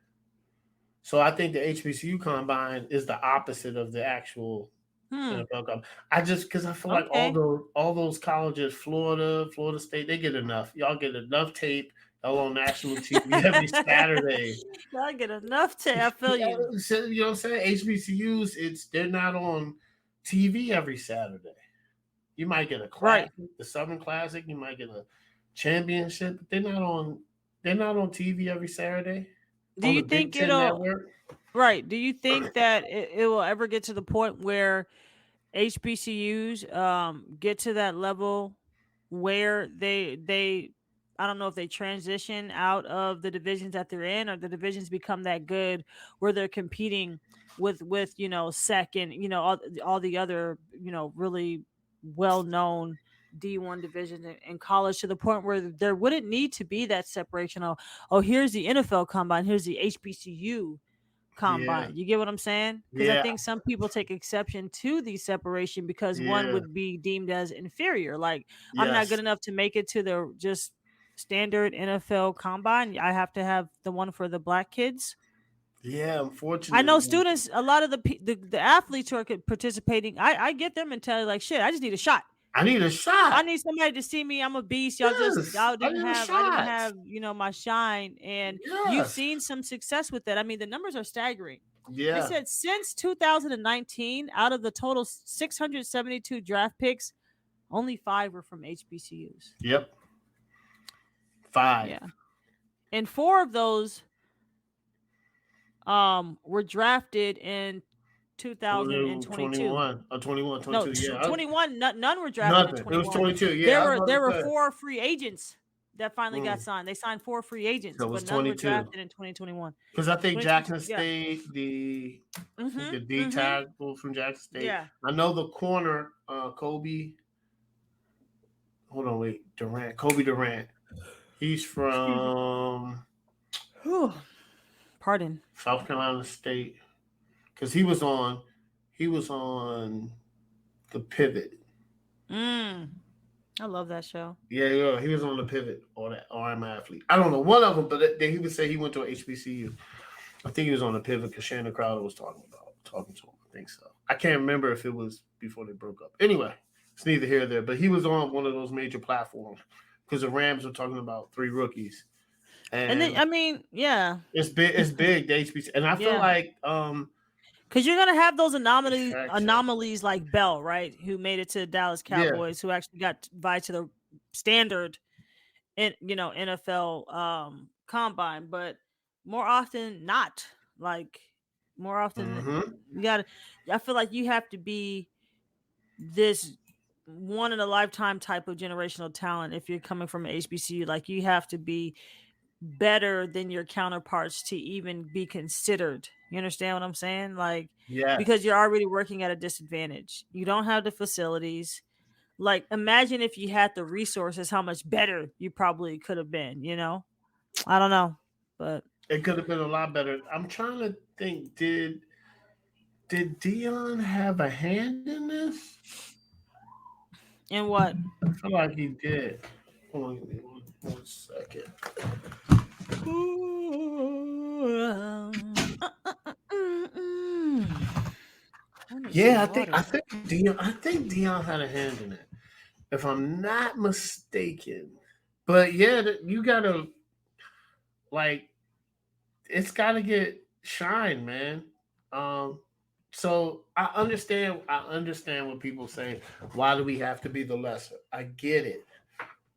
So I think the HBCU combine is the opposite of the actual Hmm. NFL combine. I just because I feel like Okay. all those colleges, Florida State, they get enough. Y'all get enough tape. Y'all on national TV every Saturday. I get enough to. I feel Yeah, you. so, you know what I'm saying? HBCUs, they're not on TV every Saturday. You might get a Right. classic, the Southern Classic. You might get a championship, but they're not on. They're not on TV every Saturday Do on you the Big think Ten it'll? network. Right. Do you think that it will ever get to the point where HBCUs get to that level where they I don't know if they transition out of the divisions that they're in, or the divisions become that good where they're competing with second, all the other, really well known D1 divisions in college, to the point where there wouldn't need to be that separation. Oh, here's the NFL combine, here's the HBCU Yeah, combine. You get what I'm saying? Because I yeah, think some people take exception to the separation because one yeah, would be deemed as inferior. Like, I'm not good yes, enough to make it to the just standard NFL combine. I have to have the one for the black kids. yeah. I know Unfortunately, students, a lot of the athletes who are participating. I get them and tell you like, shit, I just need a shot. I need a I shot. need somebody to see me. I'm a beast. Yes, I need a I didn't shot. have, my shine. And you've Yes, seen some success with that. I mean, the numbers are staggering. They yeah. said since 2019, out of the total 672 draft picks, only 5 were from HBCUs. Yep. Five. Yeah. And 4 of those were drafted in Twenty 2022. 21 or 21, No, 22. Yeah. 21. None were drafted in Nothing. It was 21. 22. Yeah, There I was were about there were to say. 4 free agents that finally got Mm. signed. They signed 4 free agents, So it but was none were 22. drafted in 2021. Because I think 22. Jackson Yeah. State, I think the Mhm. D Mhm. tackle from Jackson State. Yeah. I know the corner, Kobe. Hold on, wait. Durant. Kobe Durant. He's Excuse me. from Whew. Pardon. South Carolina State. Because he was on the pivot. Mm. I love that show. Yeah, yeah, he was on the pivot or that or I'm an athlete. I don't know one of them, but he would say he went to a HBCU. I think he was on the pivot because Shannon Crowder was talking to him. I think so. I can't remember if it was before they broke up. Anyway, it's neither here nor there. But he was on one of those major platforms because the Rams were talking about 3 rookies, And then and I mean, yeah. it's big. It's big. The HBC, and I feel Yeah. like Cuz you're going to have those fact check. anomalies like Bell, right? Who made it to the Dallas Yeah, Cowboys, who actually got invited to the standard NFL combine, but more often not. Like, more often mm-hmm. you got to I feel like you have to be this one in a lifetime type of generational talent if you're coming from an HBCU. Like, you have to be better than your counterparts to even be considered. You understand what I'm saying? Like, because Yes, you're already working at a disadvantage. You don't have the facilities. Like, imagine if you had the resources, how much better you probably could have been, you know? I don't know. But it could have been a lot better. I'm trying to think. Did Dion have a hand in this? in what? I feel like he did. Hold on, give me one second. I need Yeah, some water. I think Dion had a hand in it, if I'm not mistaken. But yeah, you gotta like it's gotta get shine, man. Um, so I understand what people say. Why do we have to be the lesser? I get it,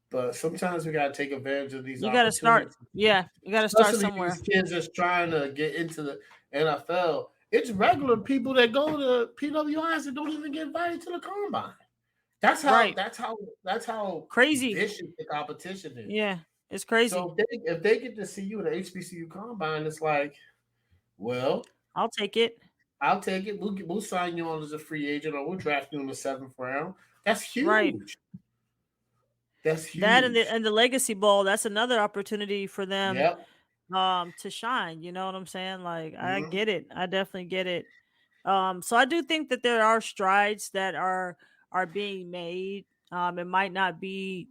but sometimes we gotta take advantage of these You got to start. opportunities, Yeah, you got to start especially these somewhere. kids that's trying to get into the NFL. It's regular people that go to PWIs that don't even get invited to the combine. That's how Right. that's how that's how Crazy. vicious the competition is. Yeah, it's crazy. So if they get to see you at the HBCU combine, it's like, well, I'll take it. I'll take it. We'll sign you on as a free agent, or we'll draft you in the 7th round. That's Right. huge. That's That and huge. the legacy bowl, that's another opportunity for them Yep. to shine, you know what I'm saying? Like, I Hmm. get it. I definitely get it. So I do think that there are strides that are being made. It might not be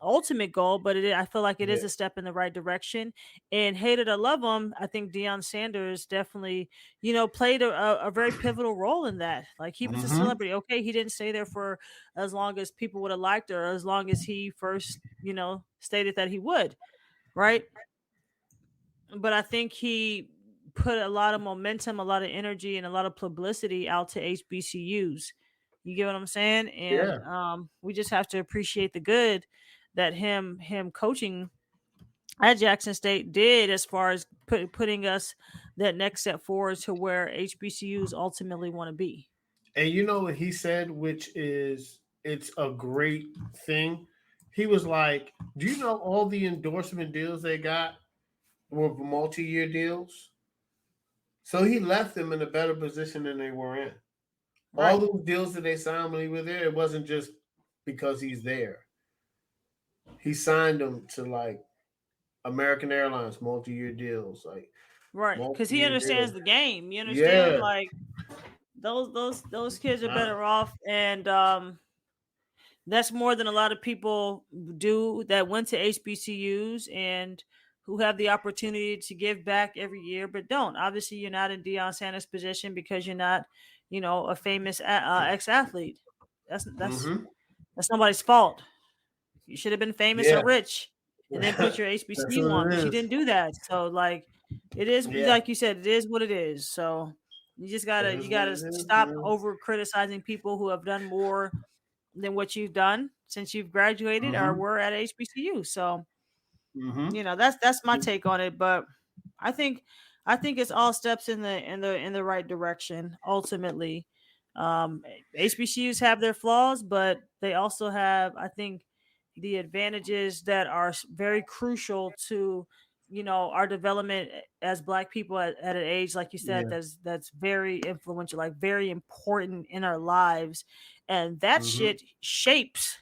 ultimate goal, but I feel like it is Yeah. a step in the right direction. And hate it or love him, I think Deion Sanders definitely, played a very pivotal role in that. Like he was a Mm-hmm. celebrity. Okay, he didn't stay there for as long as people would have liked, or as long as he first, stated that he would, right? But I think he put a lot of momentum, a lot of energy, and a lot of publicity out to HBCUs. You get what I'm saying? And Yeah. we just have to appreciate the good that him coaching at Jackson State did, as far as putting us that next step forward to where HBCUs ultimately want to be. And you know what he said, which is it's a great thing. He was like, "Do you know all the endorsement deals they got were multi-year deals?" So he left them in a better position than they were in. All Right, those deals that they signed when he was there, it wasn't just because he's there. He signed them to like American Airlines multi-year deals, like right, because he multi-year understands deals. the game. You understand? Yeah. Like those kids are Uh, better off, and that's more than a lot of people do that went to HBCUs and who have the opportunity to give back every year, but don't. Obviously, you're not in Deion Sanders' position because you're not, a famous ex athlete. That's that's mm-hmm. that's nobody's fault. You should have been famous or Yeah. rich, and then put your That's HBCU what on, it but you is. didn't do that. So like, it is Yeah. like you said, it is what it is. So you just It gotta is you what gotta it is, stop man. over criticizing people who have done more than what you've done since you've graduated or Mm-hmm. were at HBCU. So, Mm-hmm. that's my take on it. But I think I think it's all steps in the right direction ultimately. Um, HBCUs have their flaws, but they also have, I think, the advantages that are very crucial to our development as Black people at an age, like you said, Yeah. that's very influential, like very important in our lives, and that Mm-hmm. shit shapes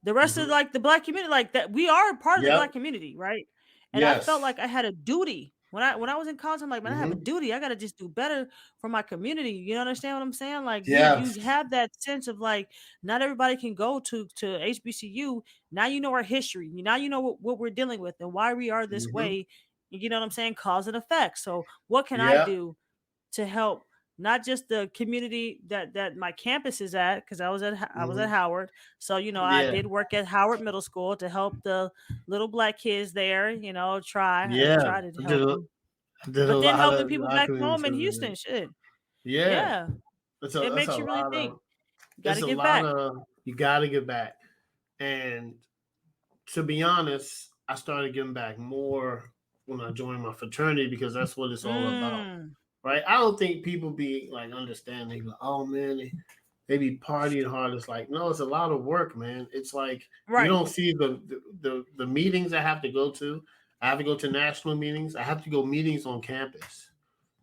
the rest of Mm-hmm. like the Black community. Like that, we are a part of the Yep. Black community, right? And I felt Yes. like I had a duty when I was in college. I'm like, man, I have a Mm-hmm. duty. I gotta just do better for my community. You understand what I'm saying? Like you Yes. have that sense of like, not everybody can go to HBCU. Now you know our history. Now you know what we're dealing with and why we are this Mm-hmm. way. You know what I'm saying? Cause and effect. So what can I Yep. do to help not just the community that my campus is at, because I was at Mm-hmm. Howard. So I Yeah. did work at Howard Middle School to help the little Black kids there. Yeah. Try to I did help a, them, I did a but then lot helping of people back community home in service. Houston, shit, Yeah. yeah, it That's a makes you really lot think. of You got it's to a give lot back. of you gotta get back. And to be honest, I started giving back more when I joined my fraternity because that's what it's all about. Mm, Right? I don't think people be like understanding like, oh man, they be partying hard. It's like, no, it's a lot of work, man. It's like you right. don't see the meetings I have to go to. I have to go to national meetings. I have to go meetings on campus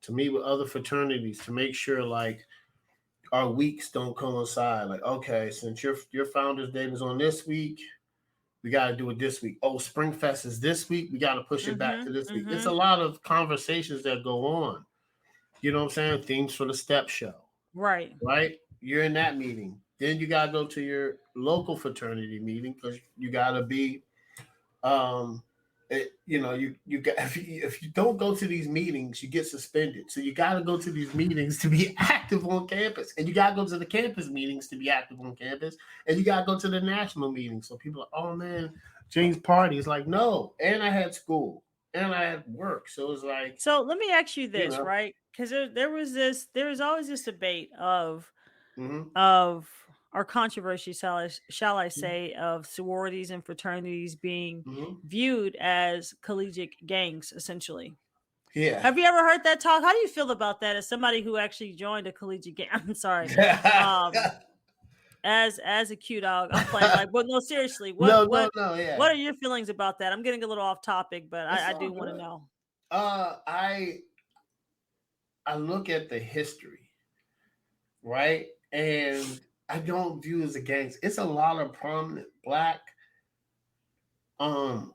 to meet with other fraternities to make sure like our weeks don't coincide. Like, okay, since your founder's date is on this week, we got to do it this week. Oh, Spring Fest is this week. We got to push it back to Mhm. this week. It's a Mhm. lot of conversations that go on. You know what I'm saying? Themes for the step show, Right. right? You're in that meeting. Then you got to go to your local fraternity meeting because you got to be you got if you don't go to these meetings, you get suspended. So you got to go to these meetings to be active on campus, and you got to go to the campus meetings to be active on campus, and you got to go to the national meetings. So people are, oh man, James party is like no, and I had school and I had work, so it's like So let me ask you you this, know, right? Because there was always this debate mm-hmm, of or controversy, shall I say, of sororities and fraternities being mm-hmm. viewed as collegiate gangs, essentially. Yeah. Have you ever heard that talk? How do you feel about that as somebody who actually joined a collegiate gang? I'm sorry. Um, as a Q dog, I'm playing like, but no, seriously, No, no, no, what yeah, are your feelings about that? I'm getting a little off topic, but it's I all do want to good. know. Uh, I I look at the history, right? And I don't view it as a gangs. It's a lot of prominent black um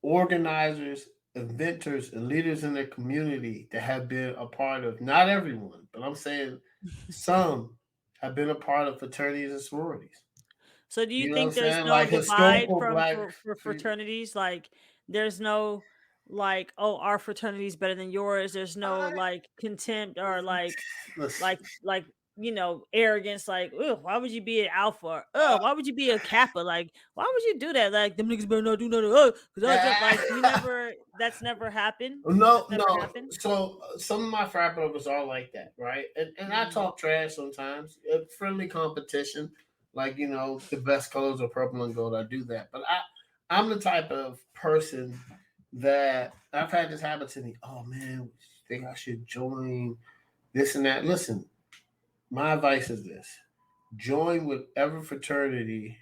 organizers, inventors, and leaders in their community that have been a part of not everyone, but I'm saying some have been a part of fraternities and sororities. So do you You know what I'm think there's saying? no Like divide historical from black. for fraternities? Like there's no like, oh, our fraternity is better than yours. There's no I, like contempt or like listen, like arrogance. Like, ugh, why would you be an alpha? Ugh, why would you be a kappa? Like, why would you do that? Like, them niggas better not do nothing. Because I like you uh, never. That's never happened. No, That's never no. happened. So some of my frat brothers are like that, right? And I Mm, talk trash sometimes. Friendly competition, like the best colors are purple and gold. I do that, but I'm the type of person that I've had this happen to me. Oh man, think I should join this and that. Listen, my advice is this: join whatever fraternity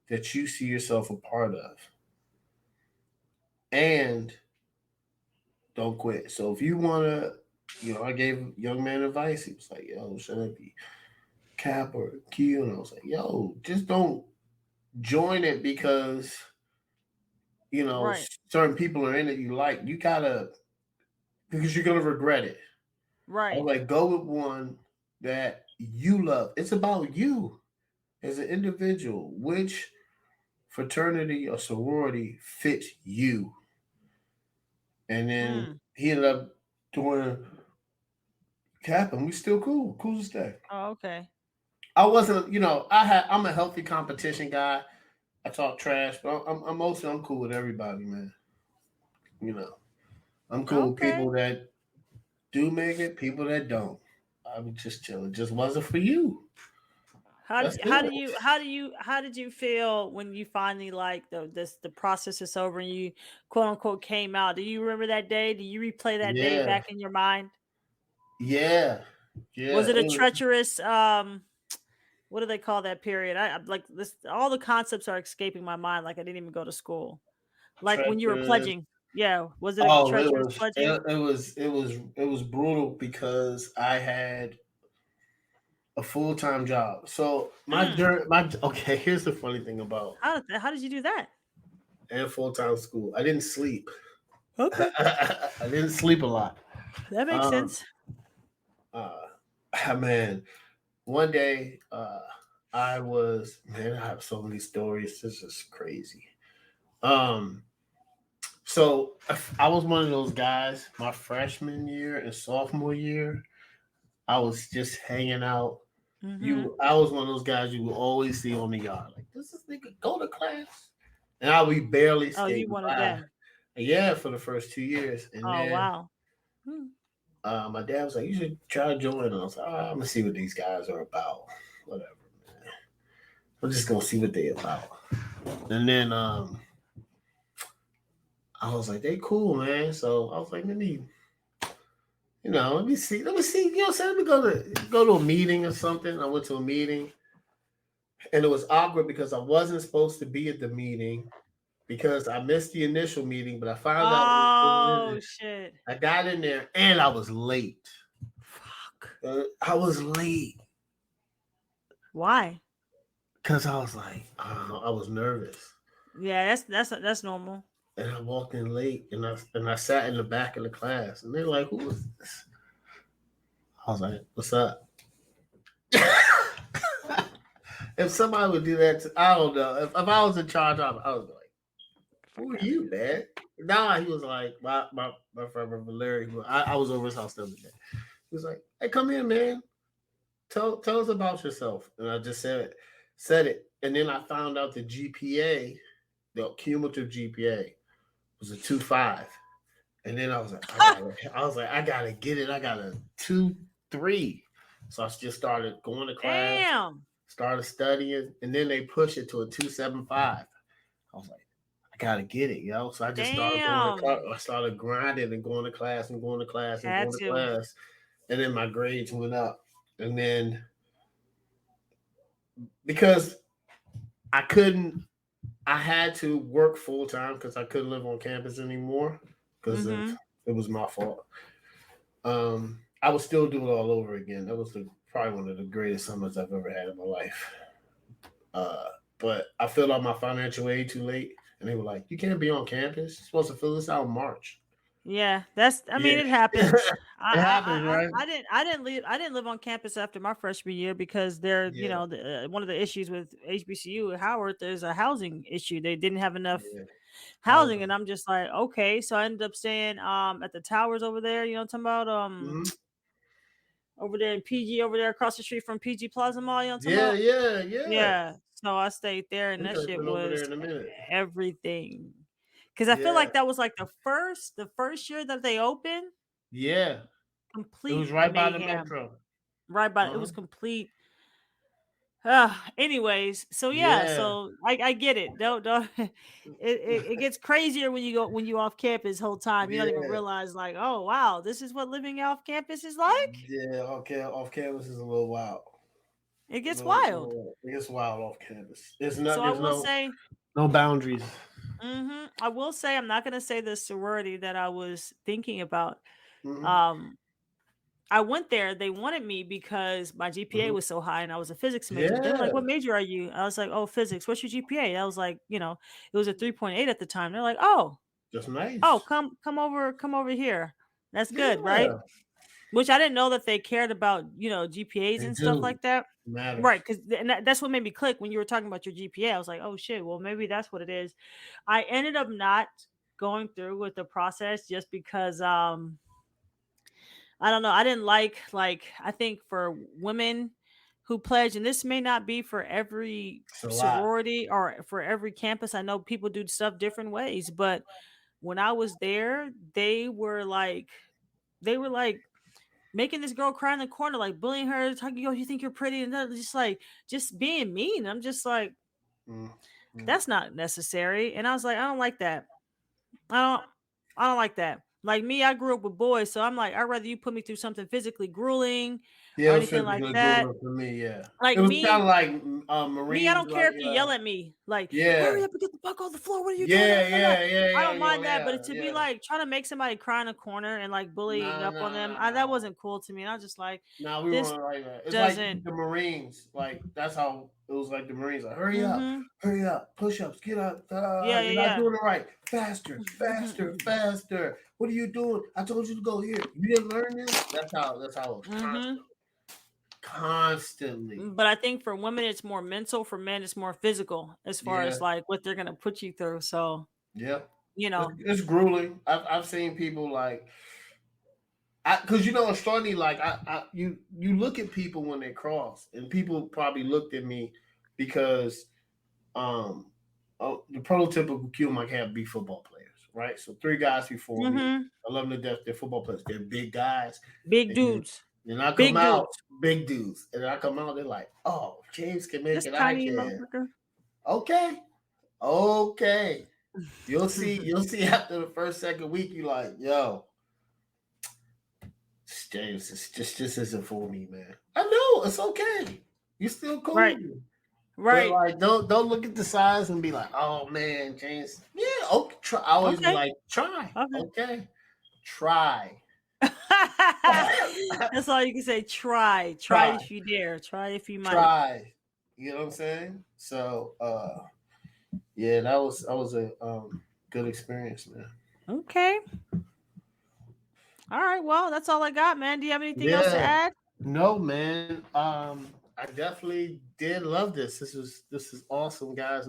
that you see yourself a part of, and don't quit. So if you wanna, I gave a young man advice. He was like, "Yo, should I be Cap or Q?" And I was like, "Yo, just don't join it because right, certain people are in it you like. You gotta because you're gonna regret it." I was right. like, "Go with one that you love. It's about you as an individual. Which fraternity or sorority fits you?" And then Mm. he ended up doing Cap, and we still cool as day. Oh, okay. I wasn't, I'm a healthy competition guy. I talk trash, but I'm mostly I'm cool with everybody, man. You know, I'm cool with Okay. people that do make it, people that don't. I was just chilling. Just wasn't for you. That's it. How did you feel when you finally like the process is over and you quote unquote came out? Do you remember that day? Do you replay that day Yeah, back in your mind? yeah, Was yeah. it a treacherous what do they call that period? Like this all the concepts are escaping my mind like I didn't even go to school. Like when you were Treacherous. pledging. Yeah, was it a Oh, it treacherous was pledging? it, it was it was it was brutal because I had a full time job. So Mm. my okay. Here's the funny thing about How did you do that? and full time school. I didn't sleep. Okay. I didn't sleep a lot. That makes Um, sense. uh, man, one day, man, I have so many stories. This is crazy. Um, so I was one of those guys. My freshman year and sophomore year, I was just hanging out. Mhm. I was one of those guys you would always see on the yard. Like, does this nigga go to class? And I would barely Oh, you skating wanted by. them. Yeah, for the first 2 years, and Oh, then wow. Hmm. my dad was like, "You should try to join." And I was like, "I'm gonna see what these guys are about. Whatever, man. I'm just gonna see what they about." And then I was like, "They cool, man." So I was like, let me see. You know, what I'm saying, let me go to a meeting or something. I went to a meeting, and it was awkward because I wasn't supposed to be at the meeting because I missed the initial meeting, but I found out it was in Oh, there. shit. I got in there, and I was late. Fuck. I was late Why? because I was like, I was nervous. Yeah, that's normal. And I walked in late, and I sat in the back of the class, and they're like, "Who is this?" I was like, "What's up?" If somebody would do that, I don't know. If I was in charge, I was like, "Who are Fuck out of you, here. man?" Nah, he was like, my friend Larry, I was over his house the other day. He was like, "Hey, come in, man. Tell us about yourself." And I just said it, and then I found out the GPA, the cumulative GPA, was a 2.5. And then I gotta get it. I got a 2.3. So I just started going to class, Damn. started studying, and then they push it to a 2.75. I was like, I gotta get it, yo. So I just started going to class. Damn. I started grinding and going to class and going to class and Had going to to. class. And then my grades went up. And then because I couldn't, I had to work full time because I couldn't live on campus anymore because of Mhm. it was my fault. I would still do it all over again. That was probably one of the greatest summers I've ever had in my life. Uh, but I filled out my financial aid too late, and they were like, "You can't be on campus. You're supposed to fill this out in March." Yeah, that's. I Yeah, mean, it happens. it happens, right? I didn't live on campus after my freshman year because there, Yeah, one of the issues with HBCU at Howard, there's a housing issue. They didn't have enough yeah. housing, Housing. and I'm just like, okay. So I ended up staying at the towers over there. You know what I'm talking about? Hmm. Over there in PG, over there across the street from PG Plaza Mall. You know what I'm talking Yeah, about? yeah, yeah. Yeah. So I stayed there, and We that could have shit been over there was in a minute. everything. Because I feel Yeah, like that was like the first year that they opened, yeah. It complete was right by the mayhem. metro. Right, but it Uh-huh. was complete. Anyways, so yeah, Yeah, so I get it. Don't it gets crazier when you off campus whole time. You don't even yeah, realize like, oh wow, this is what living off campus is like. yeah. Okay, off campus is a little wild. It A gets little, wild. little, it gets wild off campus. There's not. So I There's will no say, no boundaries. I will say I'm not gonna say the sorority that I was thinking about. Hmm. Um, I went there. They wanted me because my GPA Hmm. was so high and I was a physics major. They were like, "What Yeah, major are you?" I was like, "Oh, physics. What's your GPA?" I was like, it was a 3.8 at the time. They're like, just "Oh, nice. come over here. That's good, right?" Yeah, Which I didn't know that they cared about, GPAs they and stuff do. like that. Matters. Right, because that's what made me click when you were talking about your GPA. I was like, "Oh shit, well maybe that's what it is." I ended up not going through with the process just because I don't know. I didn't like I think for women who pledge, and this may not be for every It's a lot. sorority or for every campus. I know people do stuff different ways, but when I was there, they were like making this girl cry in the corner, like bullying her, talking, "Yo, you think you're pretty," and just being mean. I'm just like, Mm, mm. that's not necessary. And I was like, I don't like that. I don't I don't like that. Like me, I grew up with boys, so I'm like, I'd rather you put me through something physically grueling Yeah, or it was anything like physically that. grueling for me. Yeah, Like it was kind of me, like me, I Marines. don't care Like, if you yell at me, like, hurry yeah, up and get the fuck off the floor. What are you doing? yeah, yeah, yeah, I yeah, don't mind that, yeah, but to be yeah. like trying to make somebody cry in a corner and like bullying Nah, up on nah, them, nah, that nah. wasn't cool to me. And I was just like, Nah, we this weren't like that. It's like doesn't. the Marines. Like that's how it was. Like the Marines. Like Mm-hmm. hurry up, push ups, get up. Yeah, You're not yeah, doing it right. Faster, yeah. faster, faster. What are you doing? I told you to go here. You didn't learn this. That's how. That's how it was Mm-hmm. constantly. But I think for women it's more mental, for men it's more physical as far Yeah, as like what they're gonna put you through. So, yep. you It's, know. it's grueling. I've seen people like because it's funny. Like you look at people when they cross, and people probably looked at me because um the prototypical Q might have be football players, right? So three guys before me, Mm-hmm. I love them to death. They're football players. They're big guys, Big and dudes. then I come Big out dudes. big dudes, and then I come out. They're like, "Oh, James can make This it. I tiny can." motherfucker. Okay, okay. You'll see. You'll see after the first second week. You like, yo, James, it's just this isn't for me, man. I know it's okay. You still Right. cool. But Right. like, don't look at the size and be like, "Oh man, James." Yeah, okay. Try. I always be Okay. like, "Try, Okay. okay, try, That's all you can say. Try. Try try, if you dare. Try if you might. try." You know what I'm saying? So, yeah, that was a good experience, man. Okay. All right. Well, that's all I got, man. Do you have anything else to Yeah, add? no, man. I definitely did love this. This is awesome, guys.